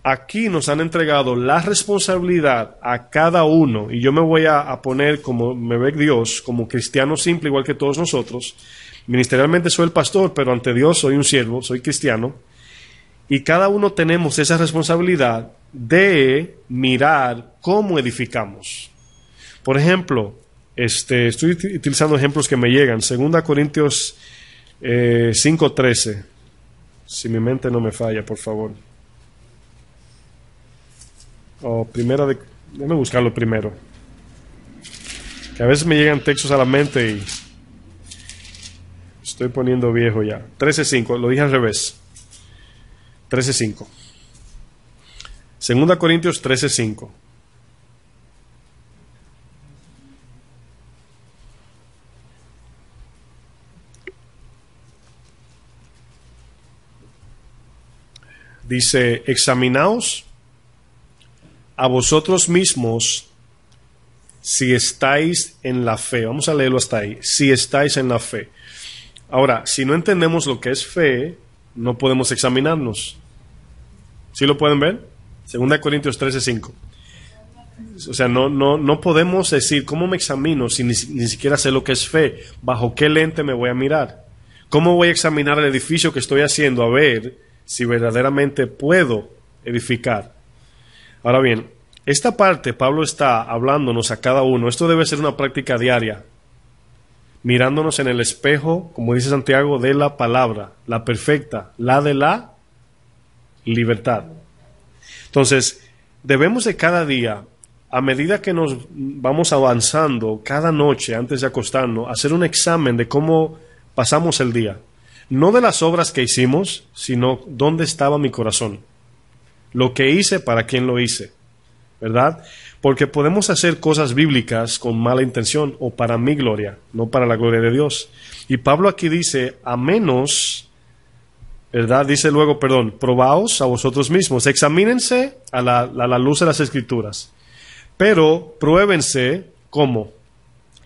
aquí nos han entregado la responsabilidad a cada uno, y yo me voy a poner como me ve Dios, como cristiano simple, igual que todos nosotros. Ministerialmente soy el pastor, pero ante Dios soy un siervo, soy cristiano, y cada uno tenemos esa responsabilidad de mirar cómo edificamos. Por ejemplo, estoy utilizando ejemplos que me llegan. 2 Corintios 5:13, si mi mente no me falla, por favor. Déjame buscarlo primero, que a veces me llegan textos a la mente y estoy poniendo viejo ya. 13:5, lo dije al revés. 13:5. 2 Corintios 13:5. Dice, examinaos a vosotros mismos si estáis en la fe. Vamos a leerlo hasta ahí. Si estáis en la fe. Ahora, si no entendemos lo que es fe, no podemos examinarnos. ¿Sí lo pueden ver? 2 Corintios 13:5. O sea, no podemos decir, ¿cómo me examino si ni siquiera sé lo que es fe? ¿Bajo qué lente me voy a mirar? ¿Cómo voy a examinar el edificio que estoy haciendo a ver si verdaderamente puedo edificar? Ahora bien, esta parte Pablo está hablándonos a cada uno. Esto debe ser una práctica diaria, mirándonos en el espejo, como dice Santiago, de la palabra, la perfecta, la de la libertad. Entonces, debemos de cada día, a medida que nos vamos avanzando, cada noche antes de acostarnos, hacer un examen de cómo pasamos el día. No de las obras que hicimos, sino dónde estaba mi corazón. Lo que hice, para quién lo hice, ¿verdad? Porque podemos hacer cosas bíblicas con mala intención o para mi gloria, no para la gloria de Dios. Y Pablo aquí dice, a menos, ¿verdad? Dice luego, probaos a vosotros mismos, examínense a la luz de las Escrituras, pero pruébense cómo.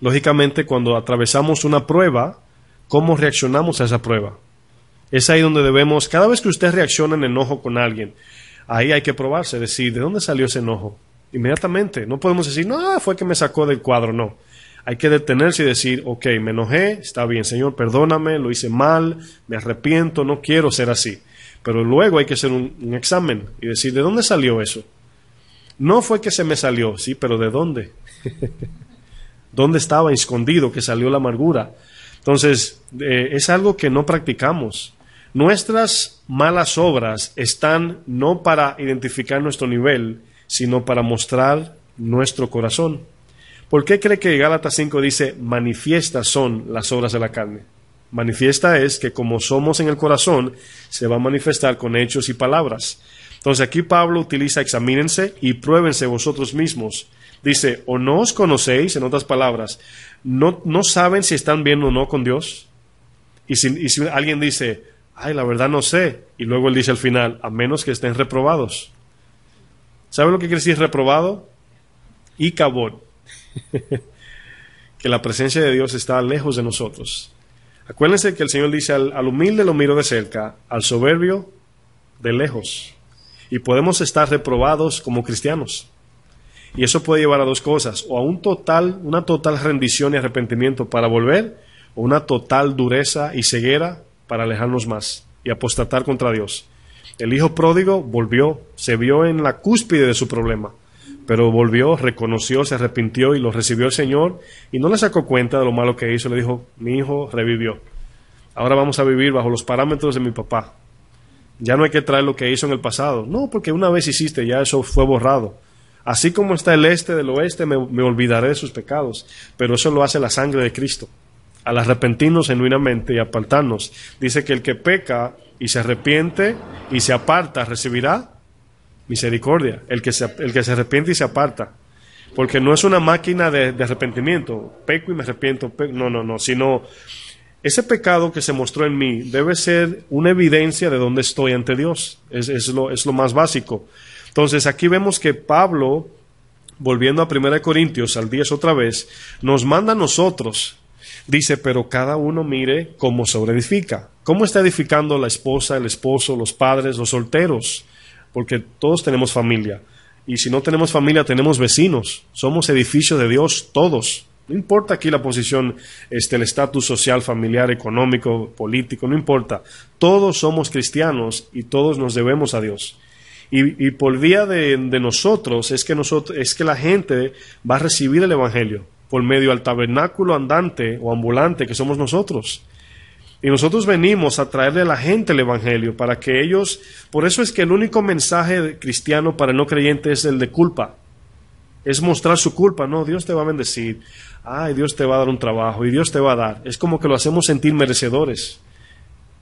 Lógicamente, cuando atravesamos una prueba, ¿cómo reaccionamos a esa prueba? Es ahí donde debemos, cada vez que usted reacciona en enojo con alguien, ahí hay que probarse, decir, ¿de dónde salió ese enojo? Inmediatamente, no podemos decir, no, fue que me sacó del cuadro, no. Hay que detenerse y decir, ok, me enojé, está bien, Señor, perdóname, lo hice mal, me arrepiento, no quiero ser así. Pero luego hay que hacer un examen y decir, ¿de dónde salió eso? No fue que se me salió, sí, pero ¿de dónde? ¿Dónde estaba escondido que salió la amargura? Entonces, es algo que no practicamos. Nuestras malas obras están no para identificar nuestro nivel, sino para mostrar nuestro corazón. ¿Por qué cree que Gálatas 5 dice, manifiestas son las obras de la carne? Manifiesta es que como somos en el corazón, se va a manifestar con hechos y palabras. Entonces aquí Pablo utiliza examínense y pruébense vosotros mismos. Dice, o no os conocéis, en otras palabras, no saben si están bien o no con Dios. Y si alguien dice, ay, la verdad no sé, y luego él dice al final, a menos que estén reprobados. ¿Sabe lo que quiere decir reprobado? Y cabot. Que la presencia de Dios está lejos de nosotros. Acuérdense que el Señor dice, al humilde lo miro de cerca, al soberbio de lejos. Y podemos estar reprobados como cristianos. Y eso puede llevar a dos cosas, o a una total rendición y arrepentimiento para volver, o una total dureza y ceguera para alejarnos más y apostatar contra Dios. El hijo pródigo volvió, se vio en la cúspide de su problema, pero volvió, reconoció, se arrepintió y lo recibió el Señor y no le sacó cuenta de lo malo que hizo. Le dijo, mi hijo revivió. Ahora vamos a vivir bajo los parámetros de mi papá. Ya no hay que traer lo que hizo en el pasado. No, porque una vez hiciste, ya eso fue borrado. Así como está el este del oeste, me olvidaré de sus pecados. Pero eso lo hace la sangre de Cristo. Al arrepentirnos genuinamente y apartarnos, dice que el que peca y se arrepiente y se aparta, recibirá misericordia. El que se arrepiente y se aparta. Porque no es una máquina de arrepentimiento. Peco y me arrepiento. No, sino ese pecado que se mostró en mí debe ser una evidencia de dónde estoy ante Dios. Es lo más básico. Entonces aquí vemos que Pablo, volviendo a 1 Corintios, al 10 otra vez, nos manda a nosotros. Dice, pero cada uno mire cómo sobreedifica. ¿Cómo está edificando la esposa, el esposo, los padres, los solteros? Porque todos tenemos familia. Y si no tenemos familia, tenemos vecinos. Somos edificios de Dios, todos. No importa aquí la posición, el estatus social, familiar, económico, político, no importa. Todos somos cristianos y todos nos debemos a Dios. Y por vía de nosotros es que la gente va a recibir el Evangelio por medio del tabernáculo andante o ambulante que somos nosotros. Y nosotros venimos a traerle a la gente el Evangelio para que ellos... Por eso es que el único mensaje cristiano para el no creyente es el de culpa. Es mostrar su culpa. No, Dios te va a bendecir. Ay, Dios te va a dar un trabajo y Dios te va a dar. Es como que lo hacemos sentir merecedores.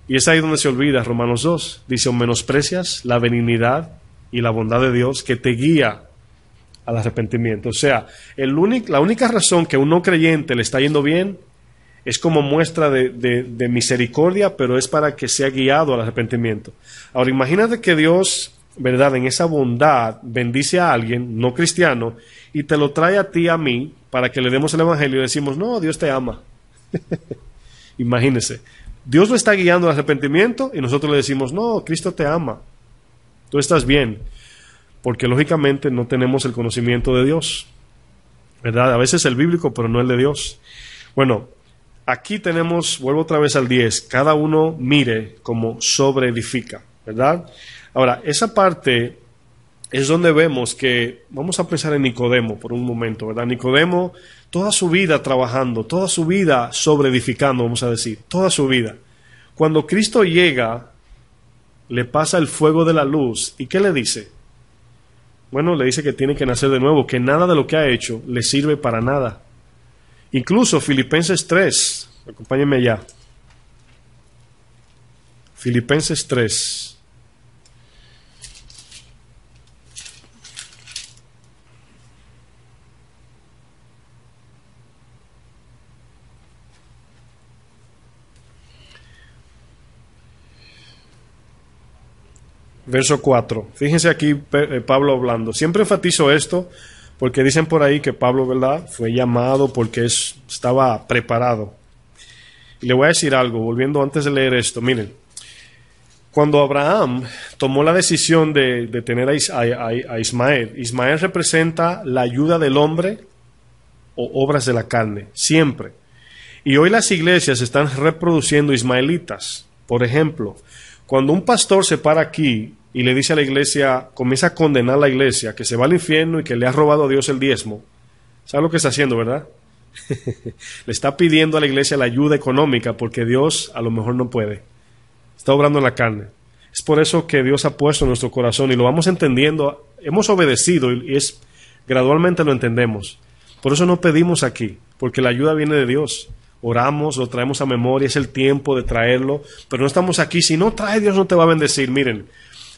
Y es ahí donde se olvida Romanos 2. Dice, o menosprecias la benignidad y la bondad de Dios que te guía al arrepentimiento. O sea, la única razón que a un no creyente le está yendo bien es como muestra de misericordia, pero es para que sea guiado al arrepentimiento. Ahora, imagínate que Dios, ¿verdad?, en esa bondad bendice a alguien no cristiano y te lo trae a ti, a mí, para que le demos el Evangelio y decimos, no, Dios te ama. Imagínese. Dios lo está guiando al arrepentimiento y nosotros le decimos, no, Cristo te ama. Tú estás bien. Porque lógicamente no tenemos el conocimiento de Dios, ¿verdad? A veces el bíblico, pero no el de Dios. Bueno, aquí tenemos, vuelvo otra vez al 10, cada uno mire cómo sobreedifica, ¿verdad? Ahora, esa parte es donde vemos que, vamos a pensar en Nicodemo por un momento, ¿verdad? Nicodemo, toda su vida trabajando, toda su vida sobreedificando, vamos a decir, toda su vida. Cuando Cristo llega, le pasa el fuego de la luz, ¿y qué le dice? Bueno, le dice que tiene que nacer de nuevo, que nada de lo que ha hecho le sirve para nada. Incluso Filipenses 3, acompáñenme allá. Filipenses 3. Verso 4. Fíjense aquí Pablo hablando. Siempre enfatizo esto porque dicen por ahí que Pablo, ¿verdad?, fue llamado porque estaba preparado. Y le voy a decir algo, volviendo antes de leer esto. Miren, cuando Abraham tomó la decisión de tener a Ismael, Ismael representa la ayuda del hombre o obras de la carne, siempre. Y hoy las iglesias están reproduciendo ismaelitas. Por ejemplo, cuando un pastor se para aquí y le dice a la iglesia, comienza a condenar a la iglesia, que se va al infierno y que le ha robado a Dios el diezmo, ¿sabe lo que está haciendo, verdad? Le está pidiendo a la iglesia la ayuda económica porque Dios a lo mejor no puede. Está obrando en la carne. Es por eso que Dios ha puesto en nuestro corazón y lo vamos entendiendo. Hemos obedecido y gradualmente lo entendemos. Por eso no pedimos aquí, porque la ayuda viene de Dios. Oramos, lo traemos a memoria, es el tiempo de traerlo, pero no estamos aquí. Si no trae, Dios no te va a bendecir. Miren,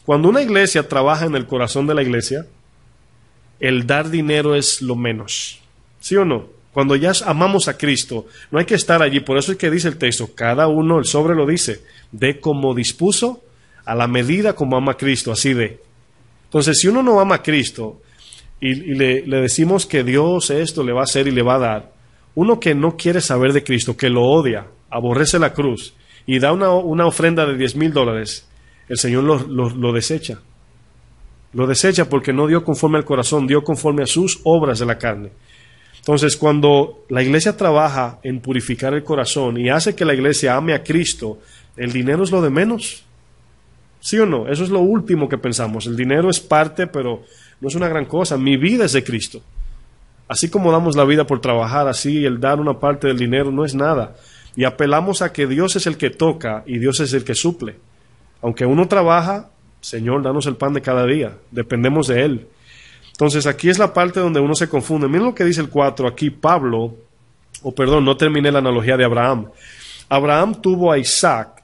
cuando una iglesia trabaja en el corazón de la iglesia, el dar dinero es lo menos. ¿Sí o no? Cuando ya amamos a Cristo, no hay que estar allí. Por eso es que dice el texto, cada uno, el sobre lo dice, de como dispuso, a la medida como ama a Cristo, así de. Entonces, si uno no ama a Cristo y le decimos que Dios esto le va a hacer y le va a dar, uno que no quiere saber de Cristo, que lo odia, aborrece la cruz y da una ofrenda de $10,000, el Señor lo desecha. Lo desecha porque no dio conforme al corazón, dio conforme a sus obras de la carne. Entonces, cuando la iglesia trabaja en purificar el corazón y hace que la iglesia ame a Cristo, ¿el dinero es lo de menos? ¿Sí o no? Eso es lo último que pensamos. El dinero es parte, pero no es una gran cosa. Mi vida es de Cristo. Así como damos la vida por trabajar, así el dar una parte del dinero no es nada. Y apelamos a que Dios es el que toca y Dios es el que suple. Aunque uno trabaja, Señor, danos el pan de cada día. Dependemos de Él. Entonces, aquí es la parte donde uno se confunde. Miren lo que dice el 4. Aquí Pablo, no terminé la analogía de Abraham. Abraham tuvo a Isaac,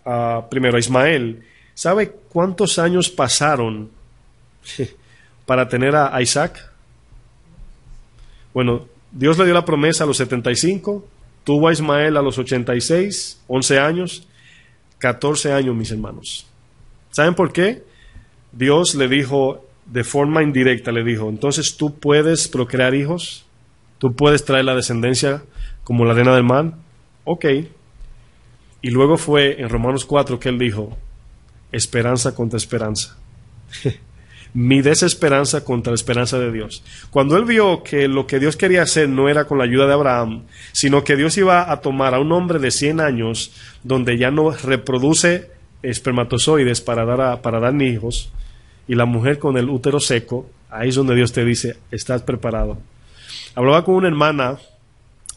primero a Ismael. ¿Sabe cuántos años pasaron para tener a Isaac? Bueno, Dios le dio la promesa a los 75, tuvo a Ismael a los 86, 11 años, 14 años, mis hermanos. ¿Saben por qué? Dios le dijo, de forma indirecta, le dijo, entonces tú puedes procrear hijos, tú puedes traer la descendencia como la arena del mar. Ok. Y luego fue en Romanos 4 que él dijo, esperanza contra esperanza. Mi desesperanza contra la esperanza de Dios. Cuando él vio que lo que Dios quería hacer no era con la ayuda de Abraham, sino que Dios iba a tomar a un hombre de 100 años, donde ya no reproduce espermatozoides para dar hijos, y la mujer con el útero seco, ahí es donde Dios te dice, estás preparado. Hablaba con una hermana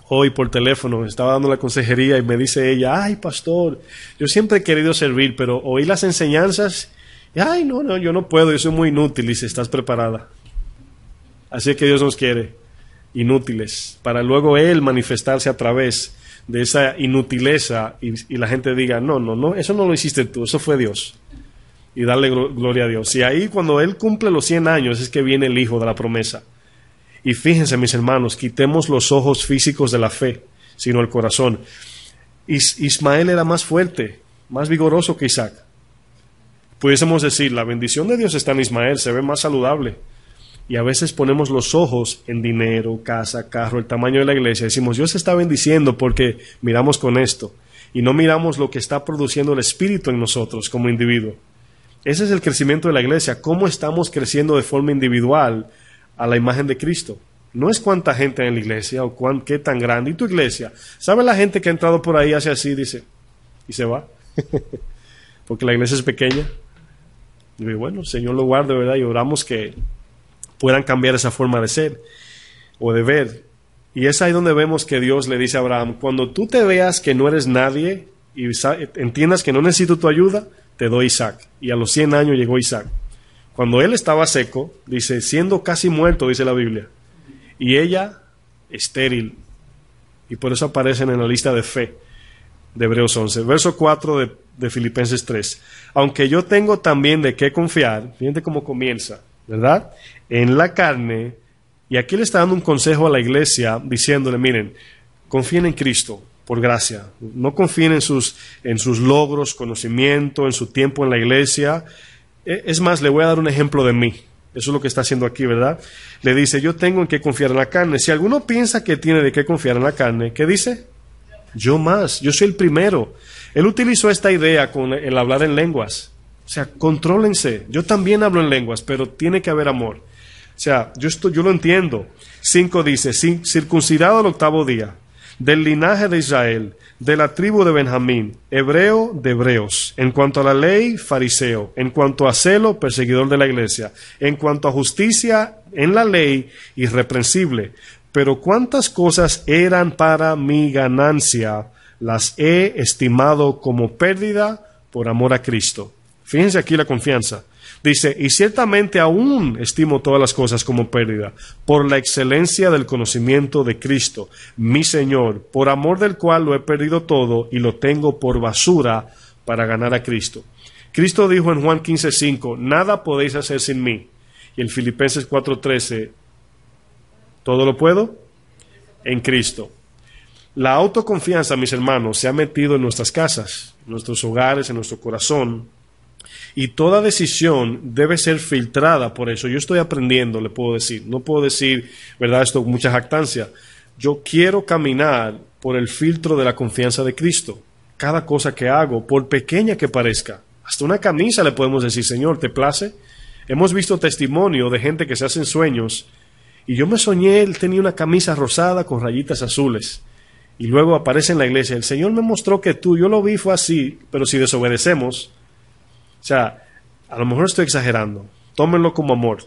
hoy por teléfono, estaba dando la consejería y me dice ella, ay pastor, yo siempre he querido servir, pero oí las enseñanzas y ay no, yo no puedo, yo soy muy inútil. Y dice, estás preparada. Así que Dios nos quiere inútiles, para luego Él manifestarse a través de esa inutileza y la gente diga, no, eso no lo hiciste tú, eso fue Dios. Y darle gloria a Dios. Y ahí cuando Él cumple los 100 años es que viene el Hijo de la promesa. Y fíjense, mis hermanos, quitemos los ojos físicos de la fe, sino el corazón. Ismael era más fuerte, más vigoroso que Isaac. Pudiésemos decir, la bendición de Dios está en Ismael, se ve más saludable. Y a veces ponemos los ojos en dinero, casa, carro, el tamaño de la iglesia. Decimos, Dios está bendiciendo porque miramos con esto. Y no miramos lo que está produciendo el Espíritu en nosotros como individuo. Ese es el crecimiento de la iglesia. ¿Cómo estamos creciendo de forma individual a la imagen de Cristo? No es cuánta gente hay en la iglesia o qué tan grande. ¿Y tu iglesia? ¿Sabe la gente que ha entrado por ahí, hace así, dice, y se va? Porque la iglesia es pequeña. Y bueno, Señor lo guarde, ¿verdad? Y oramos que puedan cambiar esa forma de ser o de ver. Y es ahí donde vemos que Dios le dice a Abraham, cuando tú te veas que no eres nadie y entiendas que no necesito tu ayuda, te doy Isaac. Y a los 100 años llegó Isaac. Cuando él estaba seco, dice, siendo casi muerto, dice la Biblia, y ella estéril. Y por eso aparecen en la lista de fe de Hebreos 11. Verso 4 de Filipenses 3. Aunque yo tengo también de qué confiar, fíjate cómo comienza, ¿verdad? En la carne, y aquí le está dando un consejo a la iglesia, diciéndole, miren, confíen en Cristo, por gracia. No confíen en sus logros, conocimiento, en su tiempo en la iglesia. Es más, le voy a dar un ejemplo de mí. Eso es lo que está haciendo aquí, ¿verdad? Le dice, yo tengo en qué confiar en la carne. Si alguno piensa que tiene de qué confiar en la carne, ¿qué dice? Yo más, yo soy el primero. Él utilizó esta idea con el hablar en lenguas. O sea, contrólense. Yo también hablo en lenguas, pero tiene que haber amor. O sea, yo lo entiendo. 5 dice, circuncidado al 8º día, del linaje de Israel, de la tribu de Benjamín, hebreo de hebreos, en cuanto a la ley, fariseo, en cuanto a celo, perseguidor de la iglesia, en cuanto a justicia en la ley, irreprensible. Pero cuántas cosas eran para mi ganancia, las he estimado como pérdida por amor a Cristo. Fíjense aquí la confianza. Dice, y ciertamente aún estimo todas las cosas como pérdida, por la excelencia del conocimiento de Cristo, mi Señor, por amor del cual lo he perdido todo y lo tengo por basura para ganar a Cristo. Cristo dijo en Juan 15:5, nada podéis hacer sin mí. Y en Filipenses 4:13, ¿todo lo puedo? En Cristo. La autoconfianza, mis hermanos, se ha metido en nuestras casas, en nuestros hogares, en nuestro corazón. Y toda decisión debe ser filtrada por eso. Yo estoy aprendiendo, le puedo decir. No puedo decir, ¿verdad?, esto con mucha jactancia. Yo quiero caminar por el filtro de la confianza de Cristo. Cada cosa que hago, por pequeña que parezca. Hasta una camisa le podemos decir, Señor, ¿te place? Hemos visto testimonio de gente que se hacen sueños. Y yo me soñé, él tenía una camisa rosada con rayitas azules. Y luego aparece en la iglesia, el Señor me mostró que yo lo vi, fue así, pero si desobedecemos... O sea, a lo mejor estoy exagerando, tómenlo como amor,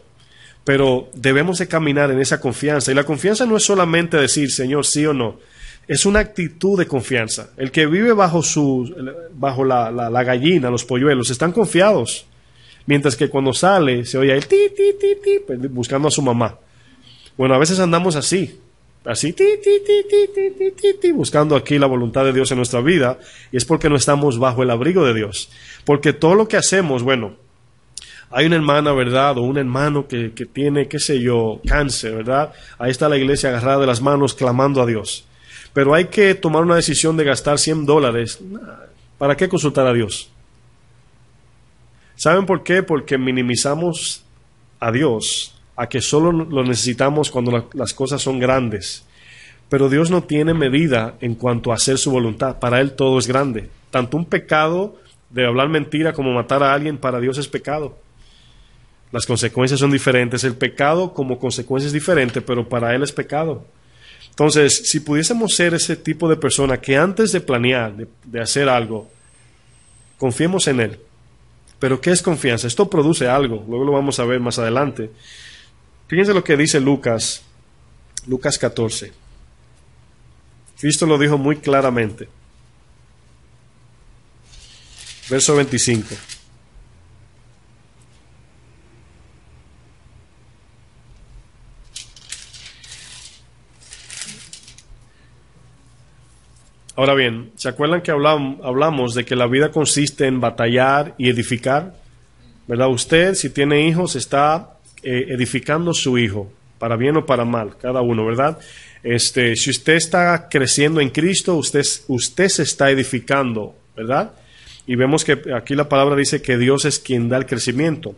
pero debemos de caminar en esa confianza. Y la confianza no es solamente decir, Señor, sí o no. Es una actitud de confianza. El que vive bajo la gallina, los polluelos, están confiados. Mientras que cuando sale, se oye el ti, ti, ti, ti, buscando a su mamá. Bueno, a veces andamos así, ti, ti, ti, ti, ti, ti, ti, ti, buscando aquí la voluntad de Dios en nuestra vida, y es porque no estamos bajo el abrigo de Dios. Porque todo lo que hacemos, bueno, hay una hermana, ¿verdad? O un hermano que tiene, qué sé yo, cáncer, ¿verdad? Ahí está la iglesia agarrada de las manos clamando a Dios. Pero hay que tomar una decisión de gastar $100. ¿Para qué consultar a Dios? ¿Saben por qué? Porque minimizamos a Dios, a que solo lo necesitamos cuando las cosas son grandes. Pero Dios no tiene medida en cuanto a hacer su voluntad. Para Él todo es grande. Tanto un pecado de hablar mentira como matar a alguien, para Dios es pecado. Las consecuencias son diferentes. El pecado como consecuencia es diferente, pero para Él es pecado. Entonces, si pudiésemos ser ese tipo de persona que antes de planear, de hacer algo, confiemos en Él. Pero ¿qué es confianza? Esto produce algo, luego lo vamos a ver más adelante. Fíjense lo que dice Lucas 14. Cristo lo dijo muy claramente. Verso 25. Ahora bien, ¿se acuerdan que hablamos de que la vida consiste en batallar y edificar? ¿Verdad? Usted, si tiene hijos, está edificando su hijo, para bien o para mal, cada uno, ¿verdad? Si usted está creciendo en Cristo, usted se está edificando, ¿verdad? Y vemos que aquí la palabra dice que Dios es quien da el crecimiento.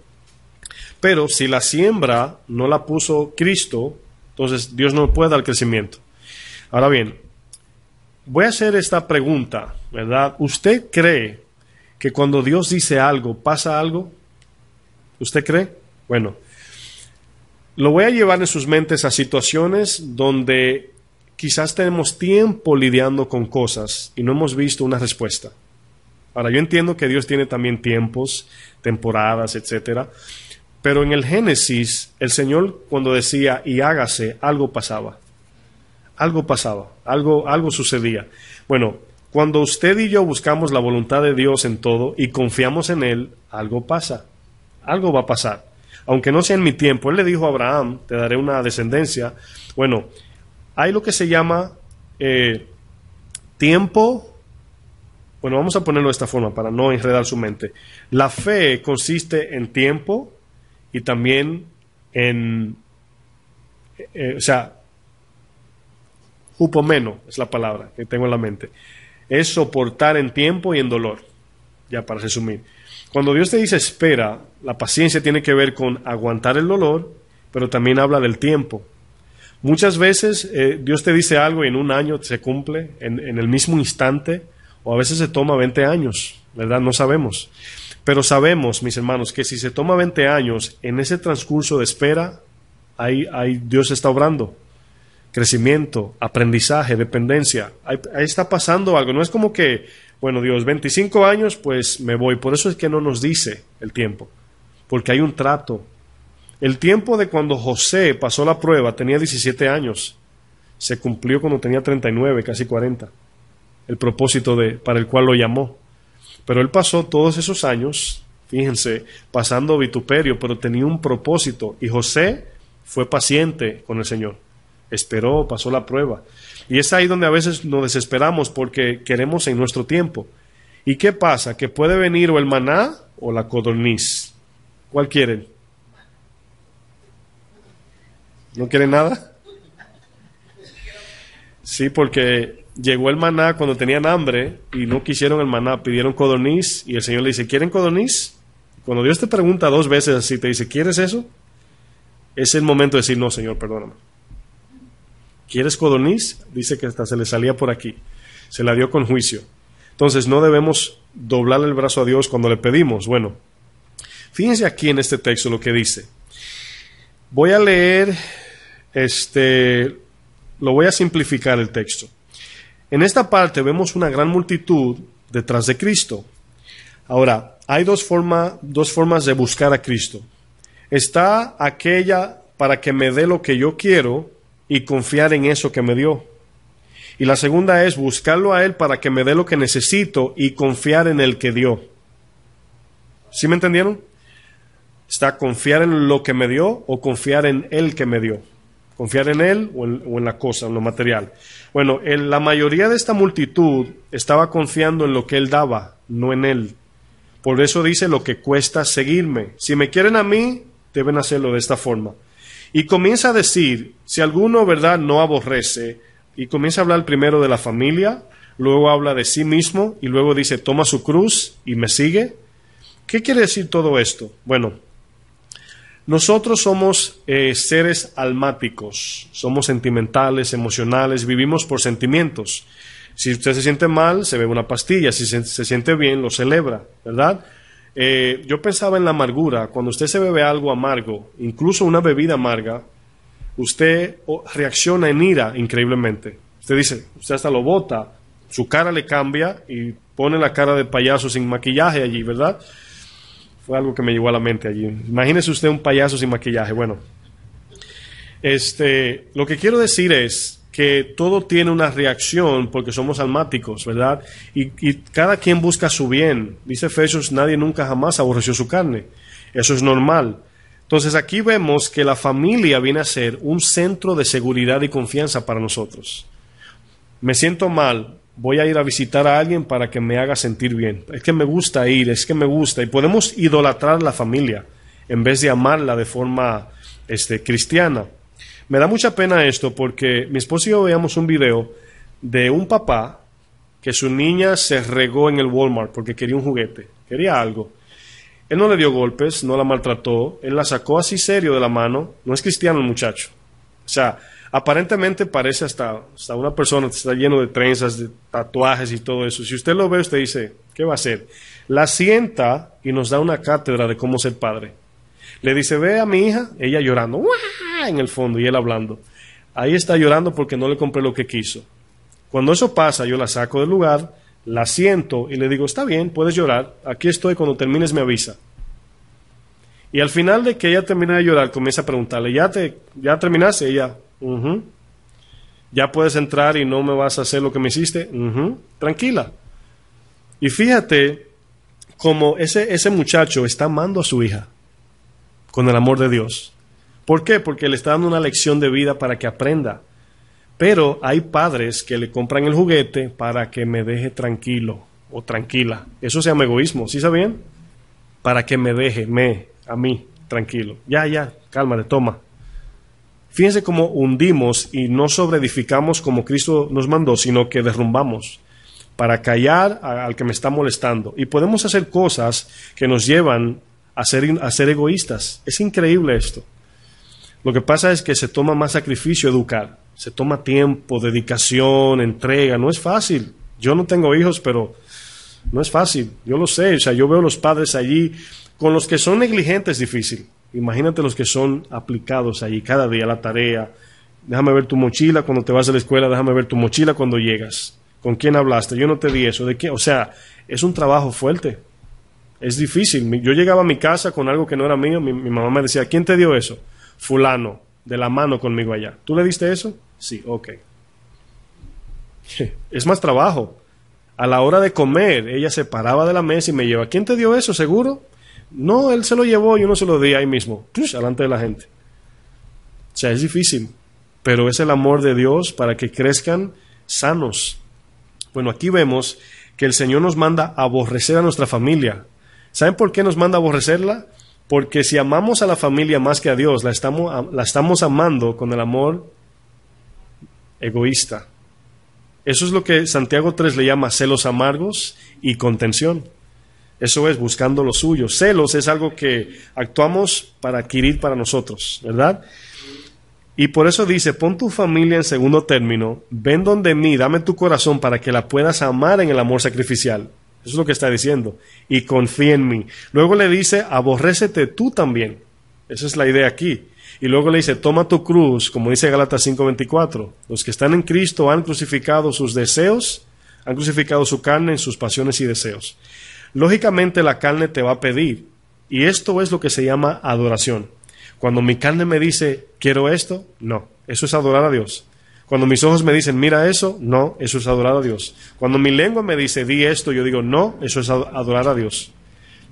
Pero si la siembra no la puso Cristo, entonces Dios no puede dar crecimiento. Ahora bien, voy a hacer esta pregunta, ¿verdad? ¿Usted cree que cuando Dios dice algo, pasa algo? ¿Usted cree? Bueno, lo voy a llevar en sus mentes a situaciones donde quizás tenemos tiempo lidiando con cosas y no hemos visto una respuesta. Ahora, yo entiendo que Dios tiene también tiempos, temporadas, etcétera, pero en el Génesis, el Señor cuando decía, y hágase, algo pasaba. Algo pasaba, algo sucedía. Bueno, cuando usted y yo buscamos la voluntad de Dios en todo y confiamos en Él, algo pasa, algo va a pasar. Aunque no sea en mi tiempo, Él le dijo a Abraham, te daré una descendencia. Bueno, hay lo que se llama tiempo. Bueno, vamos a ponerlo de esta forma para no enredar su mente. La fe consiste en tiempo y también en, hupomeno es la palabra que tengo en la mente. Es soportar en tiempo y en dolor. Ya para resumir. Cuando Dios te dice espera, la paciencia tiene que ver con aguantar el dolor, pero también habla del tiempo. Muchas veces Dios te dice algo y en un año se cumple, en el mismo instante, o a veces se toma 20 años, ¿verdad? No sabemos. Pero sabemos, mis hermanos, que si se toma 20 años, en ese transcurso de espera, ahí Dios está obrando. Crecimiento, aprendizaje, dependencia. Ahí está pasando algo. No es como que, bueno, Dios, 25 años, pues me voy. Por eso es que no nos dice el tiempo. Porque hay un trato. El tiempo de cuando José pasó la prueba tenía 17 años. Se cumplió cuando tenía 39, casi 40. El propósito para el cual lo llamó. Pero él pasó todos esos años, fíjense, pasando vituperio, pero tenía un propósito. Y José fue paciente con el Señor. Esperó, pasó la prueba. Y es ahí donde a veces nos desesperamos porque queremos en nuestro tiempo. ¿Y qué pasa? Que puede venir o el maná o la codorniz. ¿Cuál quieren? ¿No quieren nada? Sí, porque llegó el maná cuando tenían hambre y no quisieron el maná, pidieron codorniz y el Señor le dice, ¿quieren codorniz? Cuando Dios te pregunta 2 veces así, te dice, ¿quieres eso? Es el momento de decir, no, Señor, perdóname. ¿Quieres codorniz? Dice que hasta se le salía por aquí. Se la dio con juicio. Entonces no debemos doblarle el brazo a Dios cuando le pedimos. Bueno, fíjense aquí en este texto lo que dice. Voy a leer, lo voy a simplificar el texto. En esta parte vemos una gran multitud detrás de Cristo. Ahora, hay dos formas de buscar a Cristo. Está aquella para que me dé lo que yo quiero y confiar en eso que me dio. Y la segunda es buscarlo a Él para que me dé lo que necesito y confiar en el que dio. ¿Sí me entendieron? Está confiar en lo que me dio o confiar en el que me dio. Confiar en Él o en la cosa, en lo material. Bueno, la mayoría de esta multitud estaba confiando en lo que Él daba, no en Él. Por eso dice lo que cuesta seguirme. Si me quieren a mí, deben hacerlo de esta forma. Y comienza a decir, si alguno, ¿verdad?, no aborrece, y comienza a hablar primero de la familia, luego habla de sí mismo, y luego dice, toma su cruz y me sigue. ¿Qué quiere decir todo esto? Bueno, nosotros somos seres almáticos, somos sentimentales, emocionales, vivimos por sentimientos. Si usted se siente mal, se bebe una pastilla, si se siente bien, lo celebra, ¿verdad? Yo pensaba en la amargura. Cuando usted se bebe algo amargo, incluso una bebida amarga, usted reacciona en ira increíblemente. Usted dice, usted hasta lo bota, su cara le cambia y pone la cara de payaso sin maquillaje allí, ¿verdad? Fue algo que me llegó a la mente allí. Imagínese usted un payaso sin maquillaje. Bueno, lo que quiero decir es que todo tiene una reacción porque somos almáticos, ¿verdad? Y cada quien busca su bien. Dice Efesios, nadie nunca jamás aborreció su carne. Eso es normal. Entonces aquí vemos que la familia viene a ser un centro de seguridad y confianza para nosotros. Me siento mal, voy a ir a visitar a alguien para que me haga sentir bien. Es que me gusta ir, es que me gusta. Y podemos idolatrar la familia en vez de amarla de forma cristiana. Me da mucha pena esto porque mi esposo y yo veíamos un video de un papá que su niña se regó en el Walmart porque quería un juguete, quería algo. Él no le dio golpes, no la maltrató, él la sacó así serio de la mano. No es cristiano el muchacho. O sea, aparentemente parece hasta una persona que está lleno de trenzas, de tatuajes y todo eso. Si usted lo ve, usted dice, ¿qué va a hacer? La sienta y nos da una cátedra de cómo ser padre. Le dice, ve a mi hija, ella llorando, ¡guau!, en el fondo, y él hablando. Ahí está llorando porque no le compré lo que quiso. Cuando eso pasa, yo la saco del lugar, la siento y le digo, está bien, puedes llorar, aquí estoy, cuando termines me avisa. Y al final de que ella termina de llorar, comienza a preguntarle, ¿ya terminaste? Ella, ¿ya puedes entrar y no me vas a hacer lo que me hiciste? Tranquila. Y fíjate cómo ese muchacho está amando a su hija con el amor de Dios. ¿Por qué? Porque le está dando una lección de vida para que aprenda. Pero hay padres que le compran el juguete para que me deje tranquilo o tranquila. Eso se llama egoísmo, ¿sí sabían? Para que me deje, a mí, tranquilo. Ya, cálmate, toma. Fíjense cómo hundimos y no sobreedificamos como Cristo nos mandó, sino que derrumbamos para callar al que me está molestando. Y podemos hacer cosas que nos llevan a ser egoístas. Es increíble esto. Lo que pasa es que se toma más sacrificio educar. Se toma tiempo, dedicación, entrega. No es fácil. Yo no tengo hijos, pero no es fácil. Yo lo sé. O sea, yo veo los padres allí. Con los que son negligentes es difícil. Imagínate los que son aplicados allí cada día, la tarea. Déjame ver tu mochila cuando te vas a la escuela. Déjame ver tu mochila cuando llegas. ¿Con quién hablaste? Yo no te di eso. ¿De qué? O sea, es un trabajo fuerte. Es difícil. Yo llegaba a mi casa con algo que no era mío. Mi mamá me decía, ¿quién te dio eso? Fulano, de la mano conmigo allá. ¿Tú le diste eso? Sí, ok. Es más trabajo. A la hora de comer, ella se paraba de la mesa y me lleva, ¿quién te dio eso? ¿Seguro? No, él se lo llevó, yo no se lo di ahí mismo. Delante de la gente. O sea, es difícil. Pero es el amor de Dios para que crezcan sanos. Bueno, aquí vemos que el Señor nos manda a aborrecer a nuestra familia. ¿Saben por qué nos manda a aborrecerla? Porque si amamos a la familia más que a Dios, la estamos amando con el amor egoísta. Eso es lo que Santiago 3 le llama celos amargos y contención. Eso es buscando lo suyo. Celos es algo que actuamos para adquirir para nosotros, ¿verdad? Y por eso dice, pon tu familia en segundo término, ven donde mí, dame tu corazón para que la puedas amar en el amor sacrificial. Eso es lo que está diciendo. Y confía en mí. Luego le dice, aborrécete tú también. Esa es la idea aquí. Y luego le dice, toma tu cruz, como dice Gálatas 5:24. Los que están en Cristo han crucificado sus deseos, han crucificado su carne en sus pasiones y deseos. Lógicamente la carne te va a pedir. Y esto es lo que se llama adoración. Cuando mi carne me dice, quiero esto, no. Eso es adorar a Dios. Cuando mis ojos me dicen, mira eso, no, eso es adorar a Dios. Cuando mi lengua me dice, di esto, yo digo, no, eso es adorar a Dios.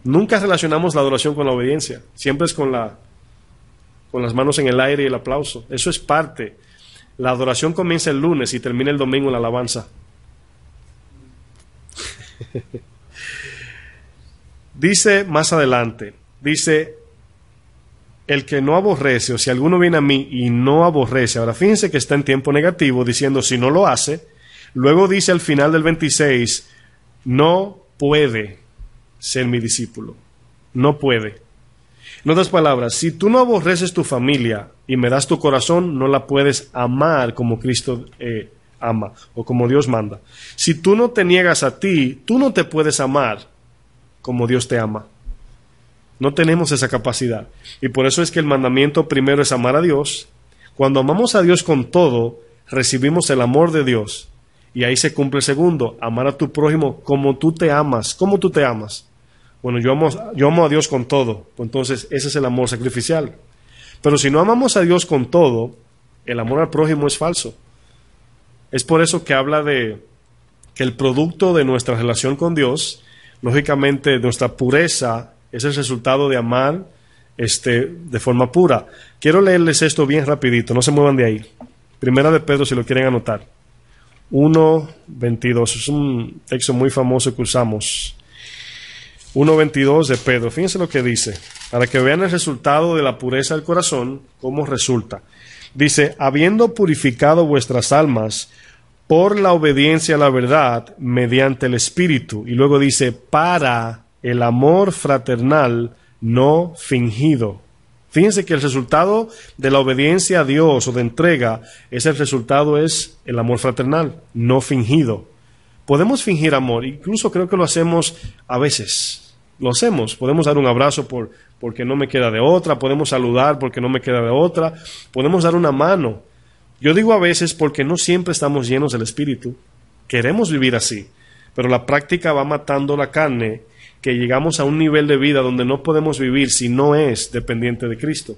Nunca relacionamos la adoración con la obediencia. Siempre es con las manos en el aire y el aplauso. Eso es parte. La adoración comienza el lunes y termina el domingo en la alabanza. Dice más adelante, dice, el que no aborrece, o si alguno viene a mí y no aborrece, ahora fíjense que está en tiempo negativo, diciendo si no lo hace, luego dice al final del 26, no puede ser mi discípulo, no puede. En otras palabras, si tú no aborreces tu familia y me das tu corazón, no la puedes amar como Cristo ama o como Dios manda. Si tú no te niegas a ti, tú no te puedes amar como Dios te ama. No tenemos esa capacidad. Y por eso es que el mandamiento primero es amar a Dios. Cuando amamos a Dios con todo, recibimos el amor de Dios. Y ahí se cumple el segundo, amar a tu prójimo como tú te amas. ¿Cómo tú te amas? Bueno, yo amo a Dios con todo. Entonces, ese es el amor sacrificial. Pero si no amamos a Dios con todo, el amor al prójimo es falso. Es por eso que habla de que el producto de nuestra relación con Dios, lógicamente nuestra pureza, es el resultado de amar de forma pura. Quiero leerles esto bien rapidito, no se muevan de ahí. Primera de Pedro, si lo quieren anotar. 1:22, es un texto muy famoso que usamos. 1:22 de Pedro, fíjense lo que dice, para que vean el resultado de la pureza del corazón, cómo resulta. Dice, habiendo purificado vuestras almas por la obediencia a la verdad mediante el Espíritu. Y luego dice, para el amor fraternal no fingido. Fíjense que el resultado de la obediencia a Dios o de entrega, el resultado es el amor fraternal, no fingido. Podemos fingir amor, incluso creo que lo hacemos a veces. Lo hacemos, podemos dar un abrazo porque no me queda de otra, podemos saludar porque no me queda de otra, podemos dar una mano. Yo digo a veces porque no siempre estamos llenos del Espíritu. Queremos vivir así, pero la práctica va matando la carne, que llegamos a un nivel de vida donde no podemos vivir si no es dependiente de Cristo.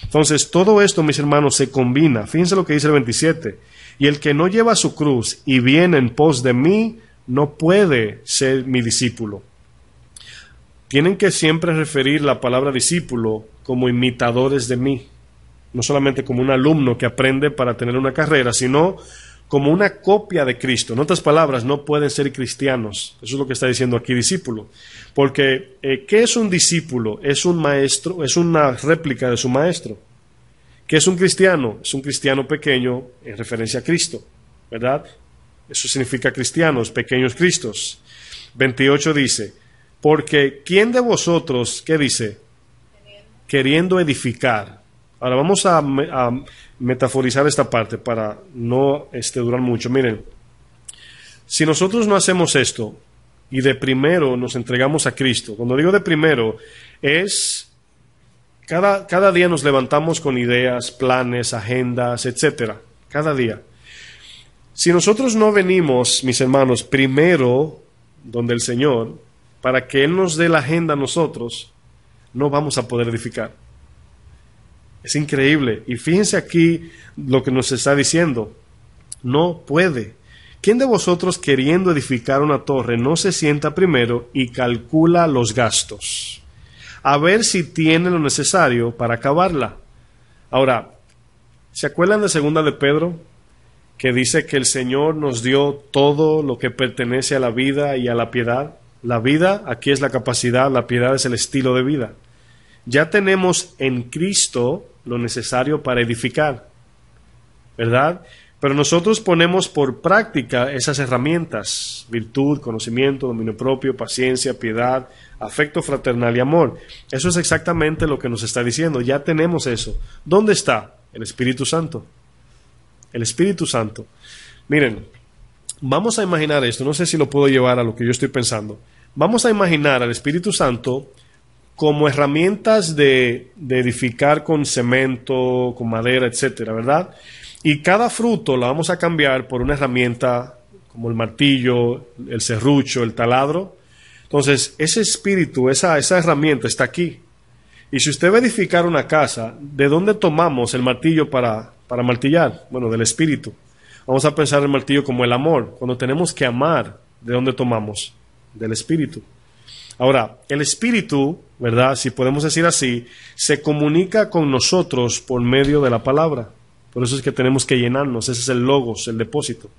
Entonces, todo esto, mis hermanos, se combina. Fíjense lo que dice el 27. Y el que no lleva su cruz y viene en pos de mí, no puede ser mi discípulo. Tienen que siempre referir la palabra discípulo como imitadores de mí. No solamente como un alumno que aprende para tener una carrera, sino como una copia de Cristo. En otras palabras, no pueden ser cristianos. Eso es lo que está diciendo aquí discípulo. Porque, ¿qué es un discípulo? Es un maestro, es una réplica de su maestro. ¿Qué es un cristiano? Es un cristiano pequeño en referencia a Cristo, ¿verdad? Eso significa cristianos, pequeños cristos. 28 dice, porque ¿quién de vosotros, qué dice? Queriendo edificar. Ahora vamos a metaforizar esta parte para no durar mucho. Miren, si nosotros no hacemos esto y de primero nos entregamos a Cristo, cuando digo de primero es cada día nos levantamos con ideas, planes, agendas, etcétera, cada día. Si nosotros no venimos, mis hermanos, primero donde el Señor, para que Él nos dé la agenda a nosotros, no vamos a poder edificar. Es increíble. Y fíjense aquí lo que nos está diciendo. No puede. ¿Quién de vosotros queriendo edificar una torre no se sienta primero y calcula los gastos? A ver si tiene lo necesario para acabarla. Ahora, ¿se acuerdan de segunda de Pedro? Que dice que el Señor nos dio todo lo que pertenece a la vida y a la piedad. La vida, aquí es la capacidad, la piedad es el estilo de vida. Ya tenemos en Cristo lo necesario para edificar, ¿verdad? Pero nosotros ponemos por práctica esas herramientas, virtud, conocimiento, dominio propio, paciencia, piedad, afecto fraternal y amor. Eso es exactamente lo que nos está diciendo, ya tenemos eso. ¿Dónde está? El Espíritu Santo. El Espíritu Santo. Miren, vamos a imaginar esto, no sé si lo puedo llevar a lo que yo estoy pensando. Vamos a imaginar al Espíritu Santo como herramientas de edificar con cemento, con madera, etcétera, ¿verdad? Y cada fruto la vamos a cambiar por una herramienta como el martillo, el serrucho, el taladro. Entonces, ese espíritu, esa herramienta está aquí. Y si usted va a edificar una casa, ¿de dónde tomamos el martillo para martillar? Bueno, del espíritu. Vamos a pensar el martillo como el amor. Cuando tenemos que amar, ¿de dónde tomamos? Del Espíritu. Ahora, el Espíritu, ¿verdad? Si podemos decir así, se comunica con nosotros por medio de la palabra. Por eso es que tenemos que llenarnos. Ese es el logos, el depósito.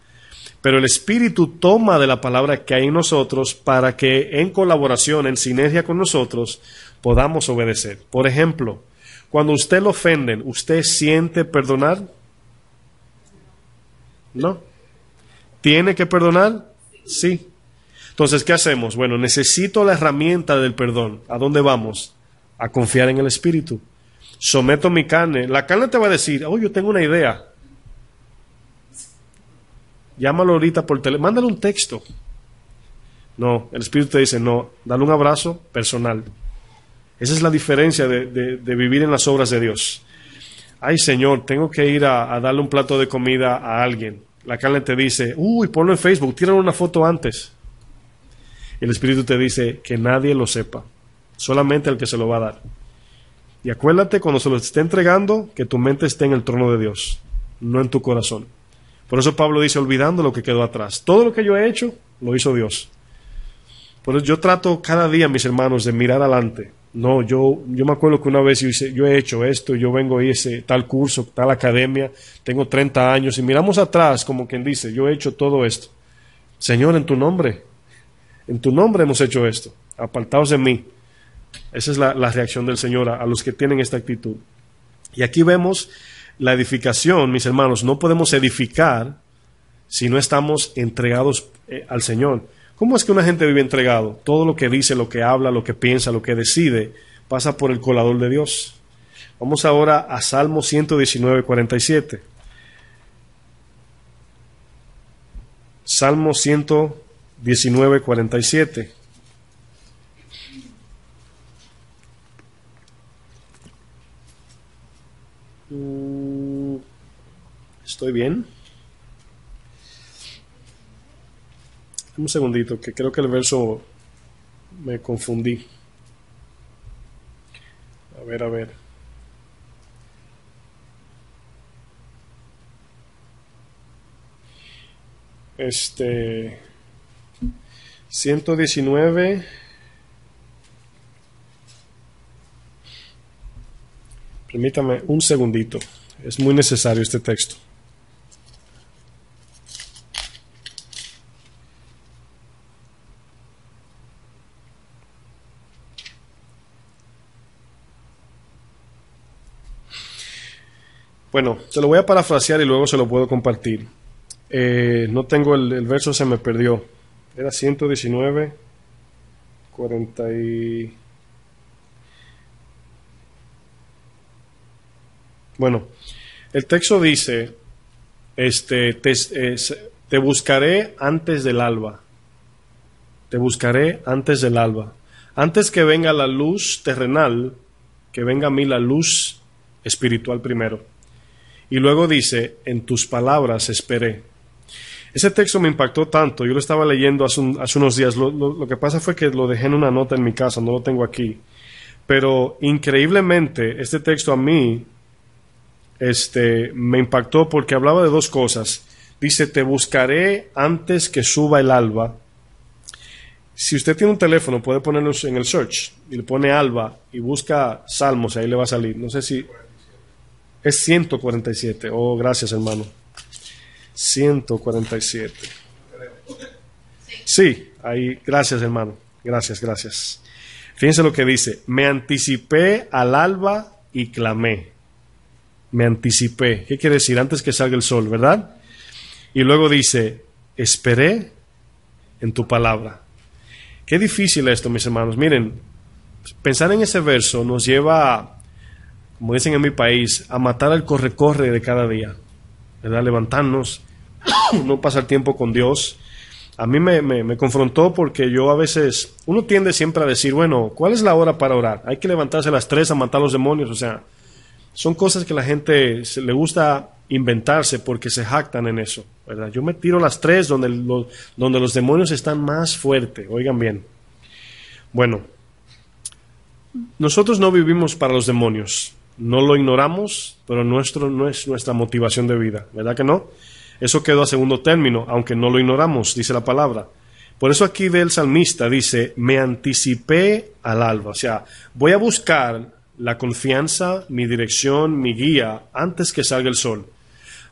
Pero el Espíritu toma de la palabra que hay en nosotros para que en colaboración, en sinergia con nosotros, podamos obedecer. Por ejemplo, cuando usted lo ofenden, ¿usted siente perdonar? No. ¿Tiene que perdonar? Sí. Entonces, ¿qué hacemos? Bueno, necesito la herramienta del perdón. ¿A dónde vamos? A confiar en el Espíritu. Someto mi carne. La carne te va a decir, oh, yo tengo una idea. Llámalo ahorita por teléfono. Mándale un texto. No, el Espíritu te dice, no, dale un abrazo personal. Esa es la diferencia de vivir en las obras de Dios. Ay, Señor, tengo que ir a darle un plato de comida a alguien. La carne te dice, uy, ponlo en Facebook, tírale una foto antes. El Espíritu te dice que nadie lo sepa, solamente el que se lo va a dar. Y acuérdate, cuando se lo esté entregando, que tu mente esté en el trono de Dios, no en tu corazón. Por eso Pablo dice, olvidando lo que quedó atrás. Todo lo que yo he hecho, lo hizo Dios. Por eso yo trato cada día, mis hermanos, de mirar adelante. No, yo me acuerdo que una vez yo he hecho esto, yo vengo y hice tal curso, tal academia, tengo 30 años, y miramos atrás como quien dice, yo he hecho todo esto. Señor, en tu nombre hemos hecho esto, apartaos de mí. Esa es la reacción del Señor a los que tienen esta actitud. Y aquí vemos la edificación, mis hermanos. No podemos edificar si no estamos entregados al Señor. ¿Cómo es que una gente vive entregado? Todo lo que dice, lo que habla, lo que piensa, lo que decide, pasa por el colador de Dios. Vamos ahora a Salmo 119, 47. Salmo 119, 47. ¿Estoy bien? Un segundito, que creo que el verso me confundí. A ver. 119. Permítame un segundito. Es muy necesario este texto. Bueno, se lo voy a parafrasear y luego se lo puedo compartir. No tengo el verso, se me perdió. Era 119, 40 y... Bueno, el texto dice, te buscaré antes del alba. Te buscaré antes del alba. Antes que venga la luz terrenal, que venga a mí la luz espiritual primero. Y luego dice, en tus palabras esperé. Ese texto me impactó tanto, yo lo estaba leyendo hace unos días. Lo que pasa fue que lo dejé en una nota en mi casa, no lo tengo aquí. Pero increíblemente, este texto a mí me impactó porque hablaba de dos cosas. Dice, te buscaré antes que suba el alba. Si usted tiene un teléfono, puede ponerlo en el search y le pone alba y busca Salmos, ahí le va a salir. No sé si... Es 147. Oh, gracias, hermano. 147. Sí, ahí. Gracias, hermano. Gracias. Fíjense lo que dice. Me anticipé al alba y clamé. Me anticipé. ¿Qué quiere decir? Antes que salga el sol, ¿verdad? Y luego dice, esperé en tu palabra. Qué difícil esto, mis hermanos. Miren, pensar en ese verso nos lleva a, como dicen en mi país, a matar al corre-corre de cada día, ¿verdad? Levantarnos, no pasar tiempo con Dios. A mí me confrontó porque yo a veces, uno tiende siempre a decir, bueno, ¿cuál es la hora para orar? Hay que levantarse a las 3 a matar a los demonios, o sea, son cosas que la gente le gusta inventarse porque se jactan en eso, ¿verdad? Yo me tiro a las 3 donde los demonios están más fuertes, oigan bien. Bueno, nosotros no vivimos para los demonios. No lo ignoramos, pero no es nuestra motivación de vida, ¿verdad que no? Eso quedó a segundo término, aunque no lo ignoramos, dice la palabra. Por eso aquí ve el salmista, dice, me anticipé al alba. O sea, voy a buscar la confianza, mi dirección, mi guía, antes que salga el sol.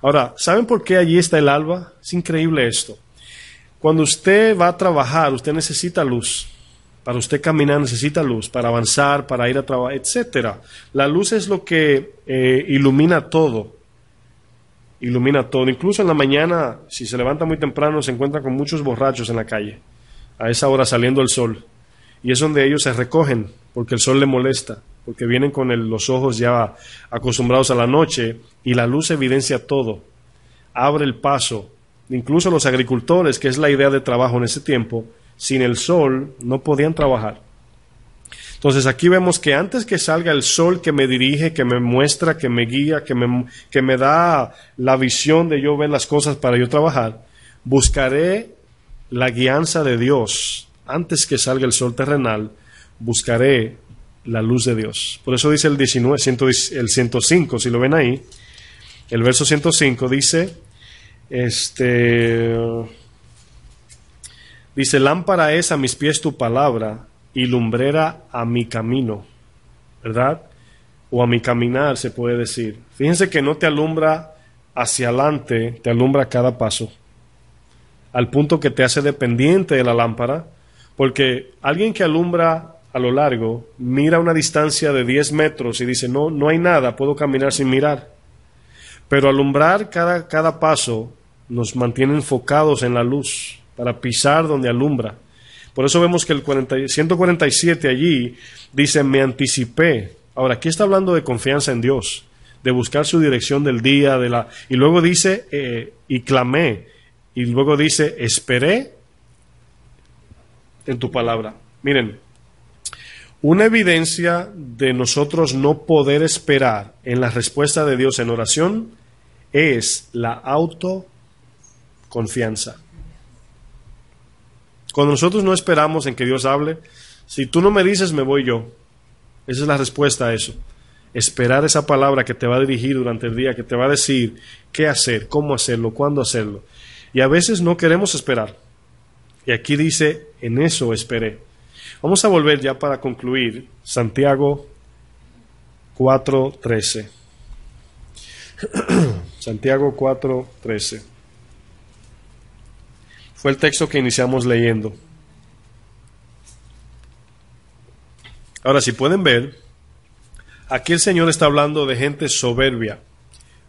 Ahora, ¿saben por qué allí está el alba? Es increíble esto. Cuando usted va a trabajar, usted necesita luz. Para usted caminar necesita luz, para avanzar, para ir a trabajar, etcétera. La luz es lo que ilumina todo. Ilumina todo. Incluso en la mañana, si se levanta muy temprano, se encuentra con muchos borrachos en la calle. A esa hora saliendo el sol. Y es donde ellos se recogen, porque el sol les molesta. Porque vienen con los ojos ya acostumbrados a la noche. Y la luz evidencia todo. Abre el paso. Incluso los agricultores, que es la idea de trabajo en ese tiempo, sin el sol no podían trabajar. Entonces aquí vemos que antes que salga el sol que me dirige, que me muestra, que me guía, que me da la visión de yo ver las cosas para yo trabajar, buscaré la guianza de Dios. Antes que salga el sol terrenal, buscaré la luz de Dios. Por eso dice el 105, si lo ven ahí, el verso 105 dice, dice, lámpara es a mis pies tu palabra y lumbrera a mi camino, ¿verdad? O a mi caminar, se puede decir. Fíjense que no te alumbra hacia adelante, te alumbra a cada paso, al punto que te hace dependiente de la lámpara, porque alguien que alumbra a lo largo, mira una distancia de 10 metros y dice, no hay nada, puedo caminar sin mirar. Pero alumbrar cada paso nos mantiene enfocados en la luz, para pisar donde alumbra. Por eso vemos que el 147 allí dice, me anticipé. Ahora, aquí está hablando de confianza en Dios, de buscar su dirección del día, y luego dice, y clamé, y luego dice, esperé en tu palabra. Miren, una evidencia de nosotros no poder esperar en la respuesta de Dios en oración es la autoconfianza. Cuando nosotros no esperamos en que Dios hable, si tú no me dices, me voy yo. Esa es la respuesta a eso. Esperar esa palabra que te va a dirigir durante el día, que te va a decir qué hacer, cómo hacerlo, cuándo hacerlo. Y a veces no queremos esperar. Y aquí dice, en eso esperé. Vamos a volver ya para concluir. Santiago 4:13. Santiago 4:13. Fue el texto que iniciamos leyendo. Ahora, si pueden ver, aquí el Señor está hablando de gente soberbia.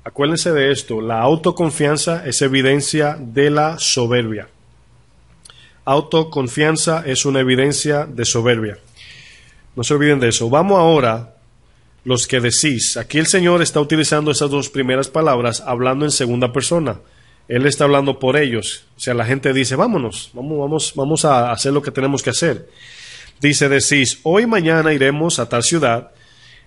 Acuérdense de esto, la autoconfianza es evidencia de la soberbia. Autoconfianza es una evidencia de soberbia. No se olviden de eso. Vamos ahora, los que decís. Aquí el Señor está utilizando esas dos primeras palabras, hablando en segunda persona. Él está hablando por ellos. O sea, la gente dice, vamos a hacer lo que tenemos que hacer. Dice, decís, hoy mañana iremos a tal ciudad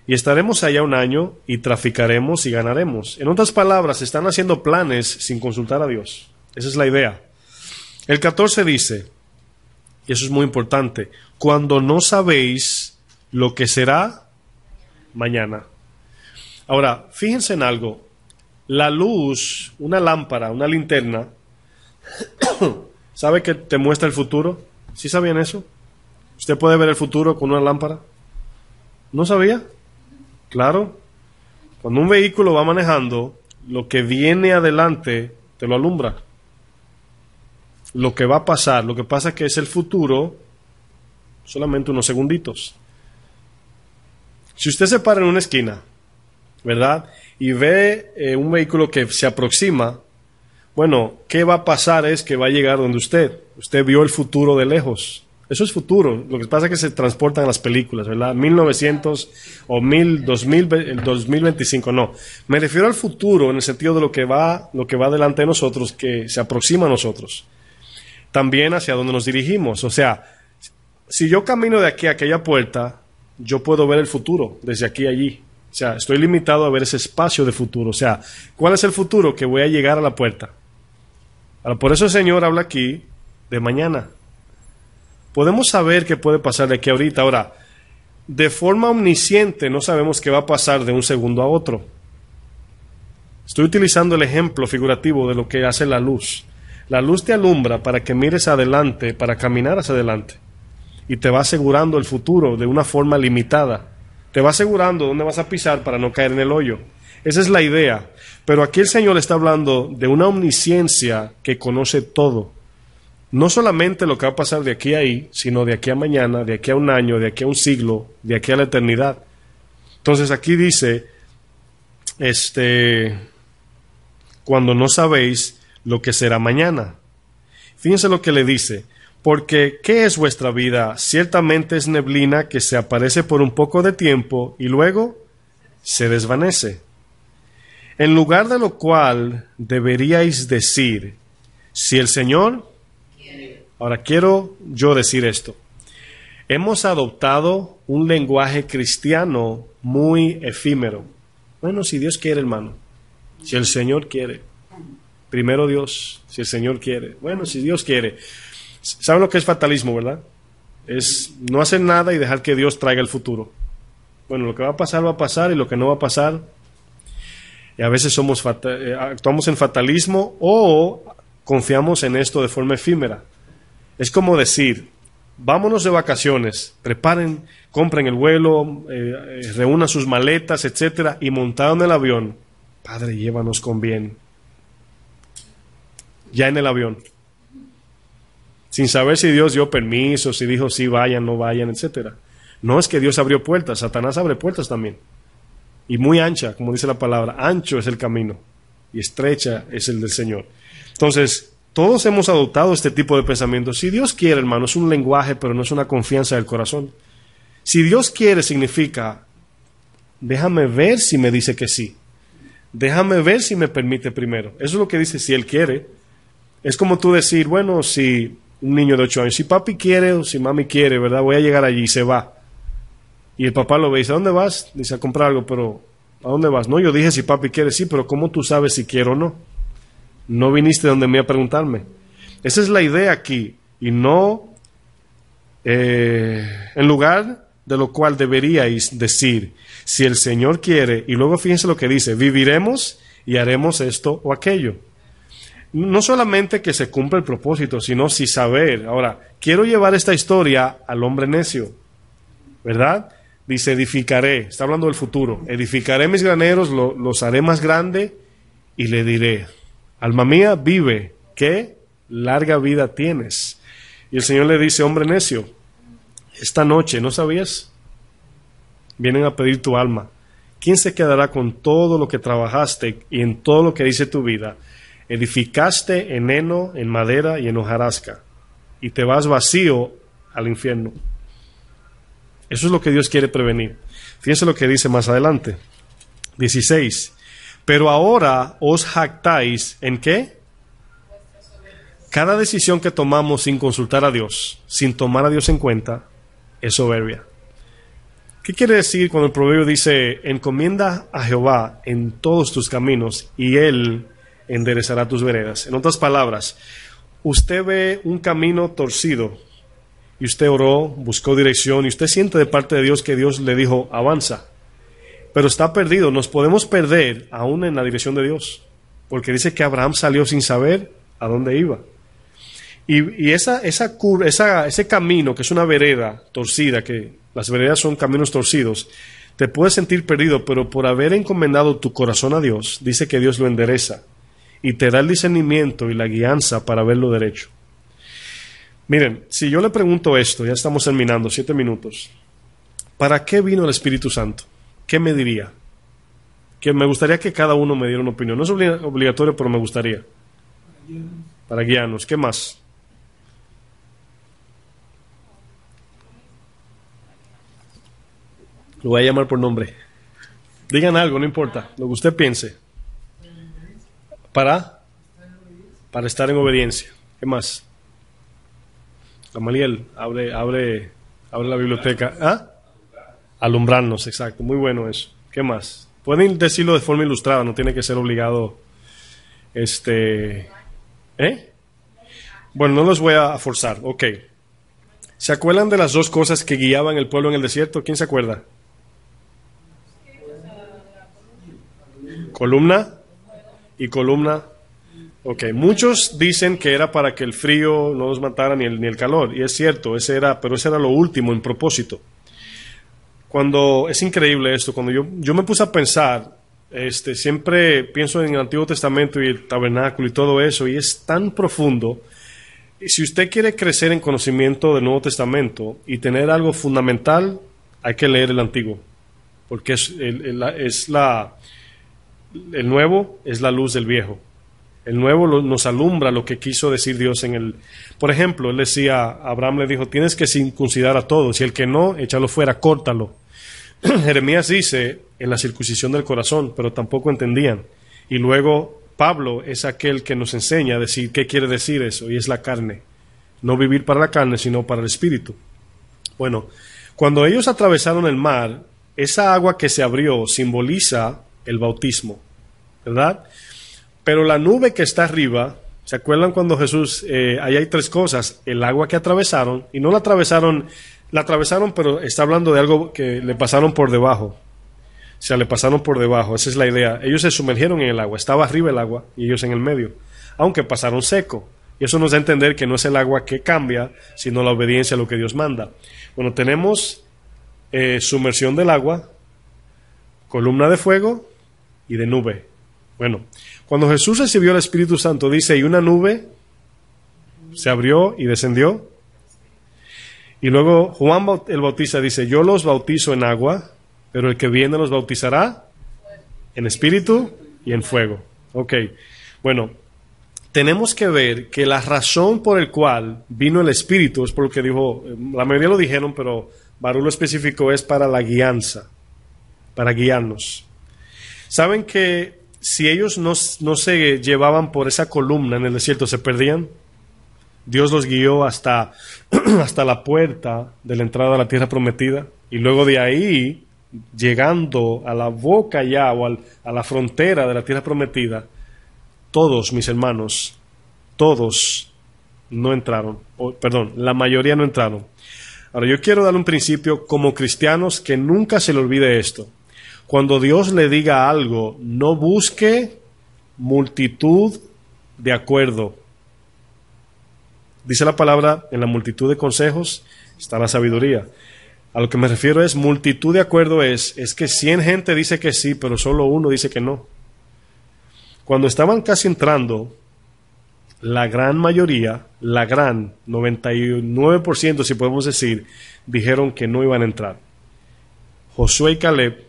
y estaremos allá un año y traficaremos y ganaremos. En otras palabras, están haciendo planes sin consultar a Dios. Esa es la idea. El 14 dice, y eso es muy importante, cuando no sabéis lo que será mañana. Ahora, fíjense en algo. La luz, una lámpara, una linterna, ¿sabe que te muestra el futuro? ¿Sí sabían eso? ¿Usted puede ver el futuro con una lámpara? ¿No sabía? Claro. Cuando un vehículo va manejando, lo que viene adelante te lo alumbra. Lo que va a pasar, lo que pasa es que es el futuro, solamente unos segunditos. Si usted se para en una esquina, ¿verdad?, y ve un vehículo que se aproxima, bueno, ¿qué va a pasar? Es que va a llegar donde usted. Usted vio el futuro de lejos. Eso es futuro. Lo que pasa es que se transportan en las películas, ¿verdad? 1900 o 2025, no. Me refiero al futuro en el sentido de lo que va delante de nosotros, que se aproxima a nosotros. También hacia donde nos dirigimos. O sea, si yo camino de aquí a aquella puerta, yo puedo ver el futuro desde aquí a allí. O sea, estoy limitado a ver ese espacio de futuro. O sea, ¿cuál es el futuro? Que voy a llegar a la puerta. Ahora, por eso el Señor habla aquí de mañana. Podemos saber qué puede pasar de aquí a ahorita. Ahora, de forma omnisciente no sabemos qué va a pasar de un segundo a otro. Estoy utilizando el ejemplo figurativo de lo que hace la luz. La luz te alumbra para que mires adelante, para caminar hacia adelante. Y te va asegurando el futuro de una forma limitada. Te va asegurando dónde vas a pisar para no caer en el hoyo. Esa es la idea. Pero aquí el Señor está hablando de una omnisciencia que conoce todo. No solamente lo que va a pasar de aquí a ahí, sino de aquí a mañana, de aquí a un año, de aquí a un siglo, de aquí a la eternidad. Entonces aquí dice, cuando no sabéis lo que será mañana. Fíjense lo que le dice. Porque, ¿qué es vuestra vida? Ciertamente es neblina que se aparece por un poco de tiempo y luego se desvanece. En lugar de lo cual deberíais decir, si el Señor... Ahora quiero yo decir esto. Hemos adoptado un lenguaje cristiano muy efímero. Bueno, si Dios quiere, hermano. Si el Señor quiere. Primero Dios, si el Señor quiere. Bueno, si Dios quiere. ¿Saben lo que es fatalismo, verdad? Es no hacer nada y dejar que Dios traiga el futuro. Bueno, lo que va a pasar y lo que no va a pasar. Y a veces actuamos en fatalismo o confiamos en esto de forma efímera. Es como decir, vámonos de vacaciones, preparen, compren el vuelo, reúnan sus maletas, etcétera, y montaron en el avión. Padre, llévanos con bien. Ya en el avión. Sin saber si Dios dio permiso, si dijo sí vayan, no vayan, etcétera. No es que Dios abrió puertas, Satanás abre puertas también. Y muy ancha, como dice la palabra, ancho es el camino y estrecha es el del Señor. Entonces, todos hemos adoptado este tipo de pensamiento. Si Dios quiere, hermano, es un lenguaje, pero no es una confianza del corazón. Si Dios quiere significa, déjame ver si me dice que sí. Déjame ver si me permite primero. Eso es lo que dice si Él quiere. Es como tú decir, bueno, si un niño de 8 años, si papi quiere o si mami quiere, ¿verdad? Voy a llegar allí y se va. Y el papá lo ve y dice, ¿a dónde vas? Dice, a comprar algo, pero ¿a dónde vas? No, yo dije si papi quiere, sí, pero ¿cómo tú sabes si quiero o no? No viniste donde me iba a preguntarme. Esa es la idea aquí. Y no, en lugar de lo cual deberíais decir, si el Señor quiere, y luego fíjense lo que dice, viviremos y haremos esto o aquello. No solamente que se cumpla el propósito, sino si saber. Ahora, quiero llevar esta historia al hombre necio, ¿verdad? Dice, edificaré, está hablando del futuro, edificaré mis graneros, los haré más grande y le diré, alma mía, vive, ¿qué larga vida tienes? Y el Señor le dice, hombre necio, esta noche, ¿no sabías? Vienen a pedir tu alma. ¿Quién se quedará con todo lo que trabajaste y en todo lo que dice tu vida? Edificaste en heno, en madera y en hojarasca, y te vas vacío al infierno. Eso es lo que Dios quiere prevenir. Fíjense lo que dice más adelante. 16. Pero ahora os jactáis ¿en qué? Cada decisión que tomamos sin consultar a Dios, sin tomar a Dios en cuenta, es soberbia. ¿Qué quiere decir cuando el proverbio dice, encomienda a Jehová en todos tus caminos y Él enderezará tus veredas? En otras palabras, usted ve un camino torcido y usted oró, buscó dirección y usted siente de parte de Dios que Dios le dijo, avanza. Pero está perdido, nos podemos perder aún en la dirección de Dios, porque dice que Abraham salió sin saber a dónde iba. Y ese camino, que es una vereda torcida, que las veredas son caminos torcidos, te puedes sentir perdido, pero por haber encomendado tu corazón a Dios, dice que Dios lo endereza y te da el discernimiento y la guianza para ver lo derecho. Miren, si yo le pregunto esto, ya estamos terminando, 7 minutos, ¿para qué vino el Espíritu Santo? ¿Qué me diría? Que me gustaría que cada uno me diera una opinión. No es obligatorio, pero me gustaría. Para guiarnos. ¿Qué más? Lo voy a llamar por nombre. Digan algo, no importa, lo que usted piense. Para estar en obediencia. ¿Qué más? Gamaliel, abre la biblioteca. ¿Ah? Alumbrarnos, exacto. Muy bueno eso. ¿Qué más? Pueden decirlo de forma ilustrada, no tiene que ser obligado. Bueno, no los voy a forzar. Ok. ¿Se acuerdan de las 2 cosas que guiaban el pueblo en el desierto? ¿Quién se acuerda? Columna y columna. Ok, muchos dicen que era para que el frío no los matara ni el calor, y es cierto, pero ese era lo último en propósito. Es increíble esto, cuando yo me puse a pensar, siempre pienso en el Antiguo Testamento y el tabernáculo y todo eso, y es tan profundo. Y si usted quiere crecer en conocimiento del Nuevo Testamento y tener algo fundamental, hay que leer el Antiguo, porque el Nuevo es la luz del Viejo. El Nuevo nos alumbra lo que quiso decir Dios Por ejemplo, él decía, Abraham le dijo, tienes que circuncidar a todos, y el que no, échalo fuera, córtalo. Jeremías dice, en la circuncisión del corazón, pero tampoco entendían. Y luego Pablo es aquel que nos enseña a decir qué quiere decir eso, y es la carne. No vivir para la carne, sino para el espíritu. Bueno, cuando ellos atravesaron el mar, esa agua que se abrió simboliza el bautismo, ¿verdad? Pero la nube que está arriba, ¿se acuerdan cuando Jesús, ahí hay tres cosas? El agua que atravesaron, y no la atravesaron, pero está hablando de algo que le pasaron por debajo. O sea, le pasaron por debajo, esa es la idea. Ellos se sumergieron en el agua, estaba arriba el agua y ellos en el medio, aunque pasaron seco. Y eso nos da a entender que no es el agua que cambia, sino la obediencia a lo que Dios manda. Bueno, tenemos sumersión del agua, columna de fuego y de nube. Bueno, cuando Jesús recibió el Espíritu Santo, dice, y una nube se abrió y descendió. Y luego Juan el Bautista dice, yo los bautizo en agua, pero el que viene los bautizará en espíritu y en fuego. Ok, bueno, tenemos que ver que la razón por la cual vino el Espíritu, es por lo que dijo, la mayoría lo dijeron, pero Barú lo especificó, es para la guianza, para guiarnos. ¿Saben que si ellos no se llevaban por esa columna en el desierto, se perdían? Dios los guió hasta la puerta de la entrada a la tierra prometida, y luego de ahí, llegando a la boca ya o a la frontera de la tierra prometida, todos, mis hermanos, todos no entraron, la mayoría no entraron. Ahora, yo quiero dar un principio como cristianos que nunca se le olvide esto. Cuando Dios le diga algo, no busque multitud de acuerdo. Dice la palabra, en la multitud de consejos está la sabiduría. A lo que me refiero es, multitud de acuerdo es que 100 gente dice que sí, pero solo uno dice que no. Cuando estaban casi entrando, la gran mayoría, 99% si podemos decir, dijeron que no iban a entrar. Josué y Caleb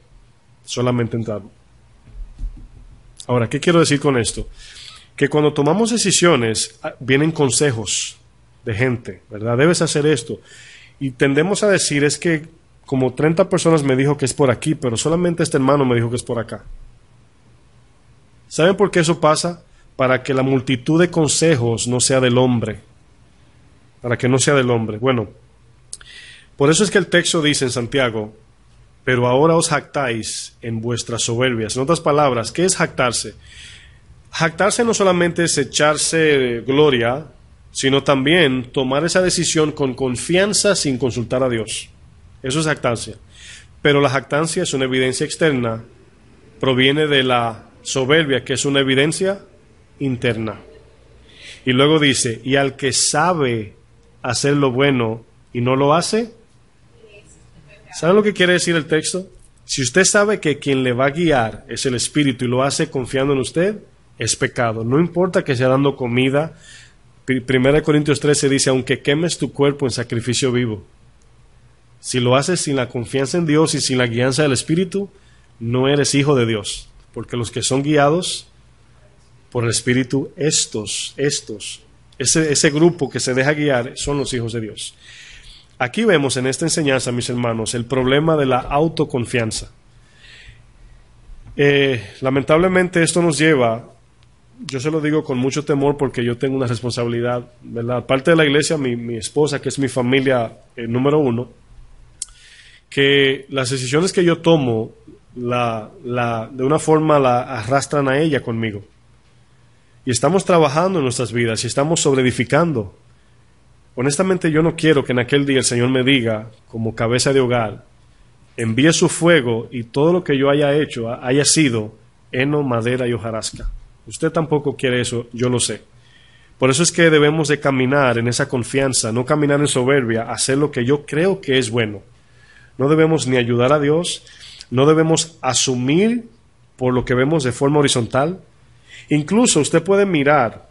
solamente entraron. Ahora, ¿qué quiero decir con esto? Que cuando tomamos decisiones, vienen consejos de gente, ¿verdad? Debes hacer esto. Y tendemos a decir, es que como 30 personas me dijo que es por aquí, pero solamente este hermano me dijo que es por acá. ¿Saben por qué eso pasa? Para que la multitud de consejos no sea del hombre. Para que no sea del hombre. Bueno, por eso es que el texto dice en Santiago, pero ahora os jactáis en vuestras soberbias. En otras palabras, ¿qué es jactarse? Jactarse no solamente es echarse gloria, sino también tomar esa decisión con confianza sin consultar a Dios. Eso es jactancia. Pero la jactancia es una evidencia externa, proviene de la soberbia, que es una evidencia interna. Y luego dice, y al que sabe hacer lo bueno y no lo hace, ¿saben lo que quiere decir el texto? Si usted sabe que quien le va a guiar es el Espíritu y lo hace confiando en usted, es pecado. No importa que sea dando comida. 1 Corintios 13 dice, aunque quemes tu cuerpo en sacrificio vivo. Si lo haces sin la confianza en Dios y sin la guianza del Espíritu, no eres hijo de Dios. Porque los que son guiados por el Espíritu, ese grupo que se deja guiar, son los hijos de Dios. Aquí vemos en esta enseñanza, mis hermanos, el problema de la autoconfianza. Lamentablemente esto nos lleva, yo se lo digo con mucho temor porque yo tengo una responsabilidad, ¿verdad? Aparte de la iglesia, mi esposa, que es mi familia número uno, que las decisiones que yo tomo, de una forma la arrastran a ella conmigo. Y estamos trabajando en nuestras vidas y estamos sobreedificando. Honestamente, yo no quiero que en aquel día el Señor me diga, como cabeza de hogar, envíe su fuego y todo lo que yo haya hecho haya sido heno, madera y hojarasca. Usted tampoco quiere eso, yo lo sé. Por eso es que debemos de caminar en esa confianza, no caminar en soberbia, hacer lo que yo creo que es bueno. No debemos ni ayudar a Dios, no debemos asumir por lo que vemos de forma horizontal. Incluso usted puede mirar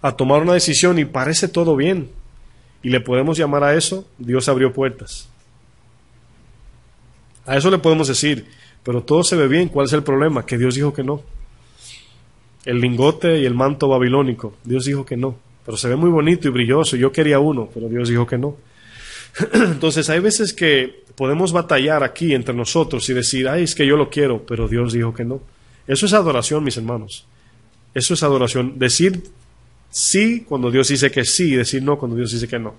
a tomar una decisión y parece todo bien. Y le podemos llamar a eso, Dios abrió puertas. A eso le podemos decir, pero todo se ve bien, ¿cuál es el problema? Que Dios dijo que no. El lingote y el manto babilónico, Dios dijo que no. Pero se ve muy bonito y brilloso, yo quería uno, pero Dios dijo que no. Entonces hay veces que podemos batallar aquí entre nosotros y decir, ay, es que yo lo quiero, pero Dios dijo que no. Eso es adoración, mis hermanos. Eso es adoración. Decir sí cuando Dios dice que sí y decir no cuando Dios dice que no.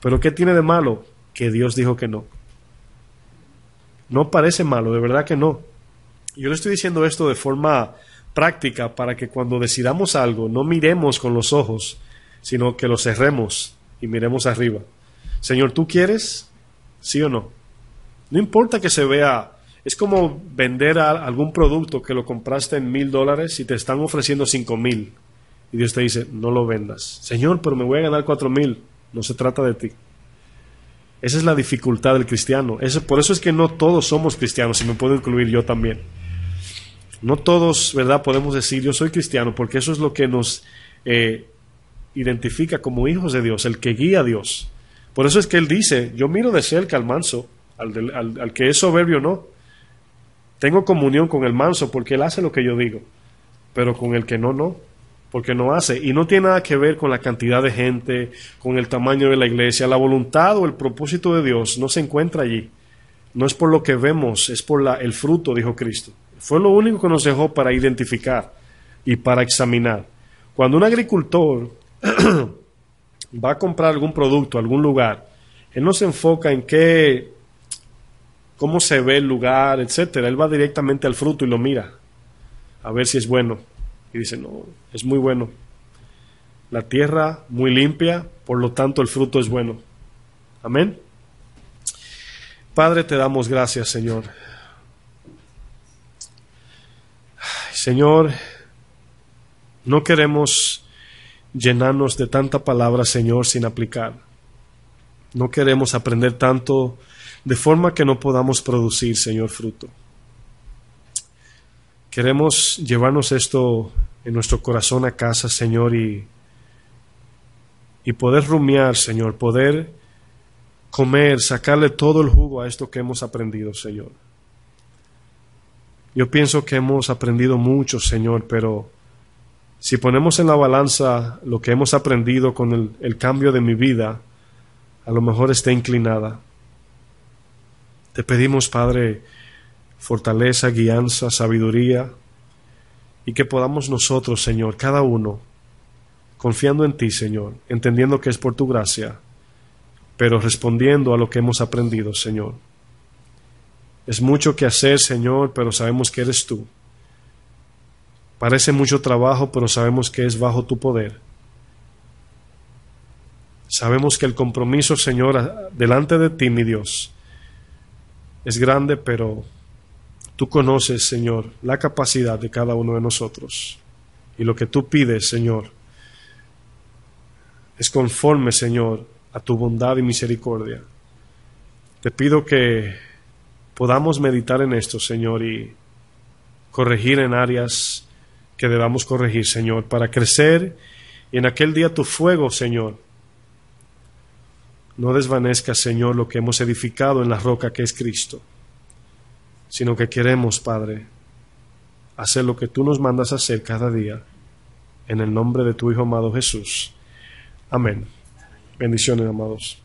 Pero ¿qué tiene de malo? Que Dios dijo que no. No parece malo, de verdad que no. Yo le estoy diciendo esto de forma práctica para que cuando decidamos algo no miremos con los ojos, sino que lo cerremos y miremos arriba. Señor, ¿tú quieres? ¿Sí o no? No importa que se vea, es como vender algún producto que lo compraste en $1,000 y te están ofreciendo 5,000 y Dios te dice, no lo vendas. Señor, pero me voy a ganar 4,000. No se trata de ti. Esa es la dificultad del cristiano. Por eso es que no todos somos cristianos, y me puedo incluir yo también. No todos, ¿verdad?, podemos decir yo soy cristiano, porque eso es lo que nos identifica como hijos de Dios, el que guía a Dios. Por eso es que Él dice, yo miro de cerca al manso, al que es soberbio no. Tengo comunión con el manso porque Él hace lo que yo digo, pero con el que no, porque no hace. Y no tiene nada que ver con la cantidad de gente, con el tamaño de la iglesia. La voluntad o el propósito de Dios no se encuentra allí. No es por lo que vemos, es por el fruto, dijo Cristo. Fue lo único que nos dejó para identificar y para examinar. Cuando un agricultor va a comprar algún producto a algún lugar, él no se enfoca en cómo se ve el lugar, etcétera. Él va directamente al fruto y lo mira a ver si es bueno. Y dice, no, es muy bueno. La tierra muy limpia, por lo tanto el fruto es bueno. Amén. Padre, te damos gracias, Señor. Señor, no queremos llenarnos de tanta palabra, Señor, sin aplicar. No queremos aprender tanto de forma que no podamos producir, Señor, fruto. Queremos llevarnos esto en nuestro corazón a casa, Señor, y poder rumiar, Señor, poder comer, sacarle todo el jugo a esto que hemos aprendido, Señor. Yo pienso que hemos aprendido mucho, Señor, pero si ponemos en la balanza lo que hemos aprendido con el cambio de mi vida, a lo mejor está inclinada. Te pedimos, Padre, fortaleza, guianza, sabiduría, y que podamos nosotros, Señor, cada uno, confiando en ti, Señor, entendiendo que es por tu gracia, pero respondiendo a lo que hemos aprendido, Señor. Es mucho que hacer, Señor, pero sabemos que eres tú. Parece mucho trabajo, pero sabemos que es bajo tu poder. Sabemos que el compromiso, Señor, delante de ti, mi Dios, es grande, pero tú conoces, Señor, la capacidad de cada uno de nosotros. Y lo que tú pides, Señor, es conforme, Señor, a tu bondad y misericordia. Te pido que podamos meditar en esto, Señor, y corregir en áreas que debamos corregir, Señor, para crecer, y en aquel día tu fuego, Señor, no desvanezca, Señor, lo que hemos edificado en la roca que es Cristo, sino que queremos, Padre, hacer lo que tú nos mandas hacer cada día, en el nombre de tu Hijo amado Jesús. Amén. Bendiciones, amados.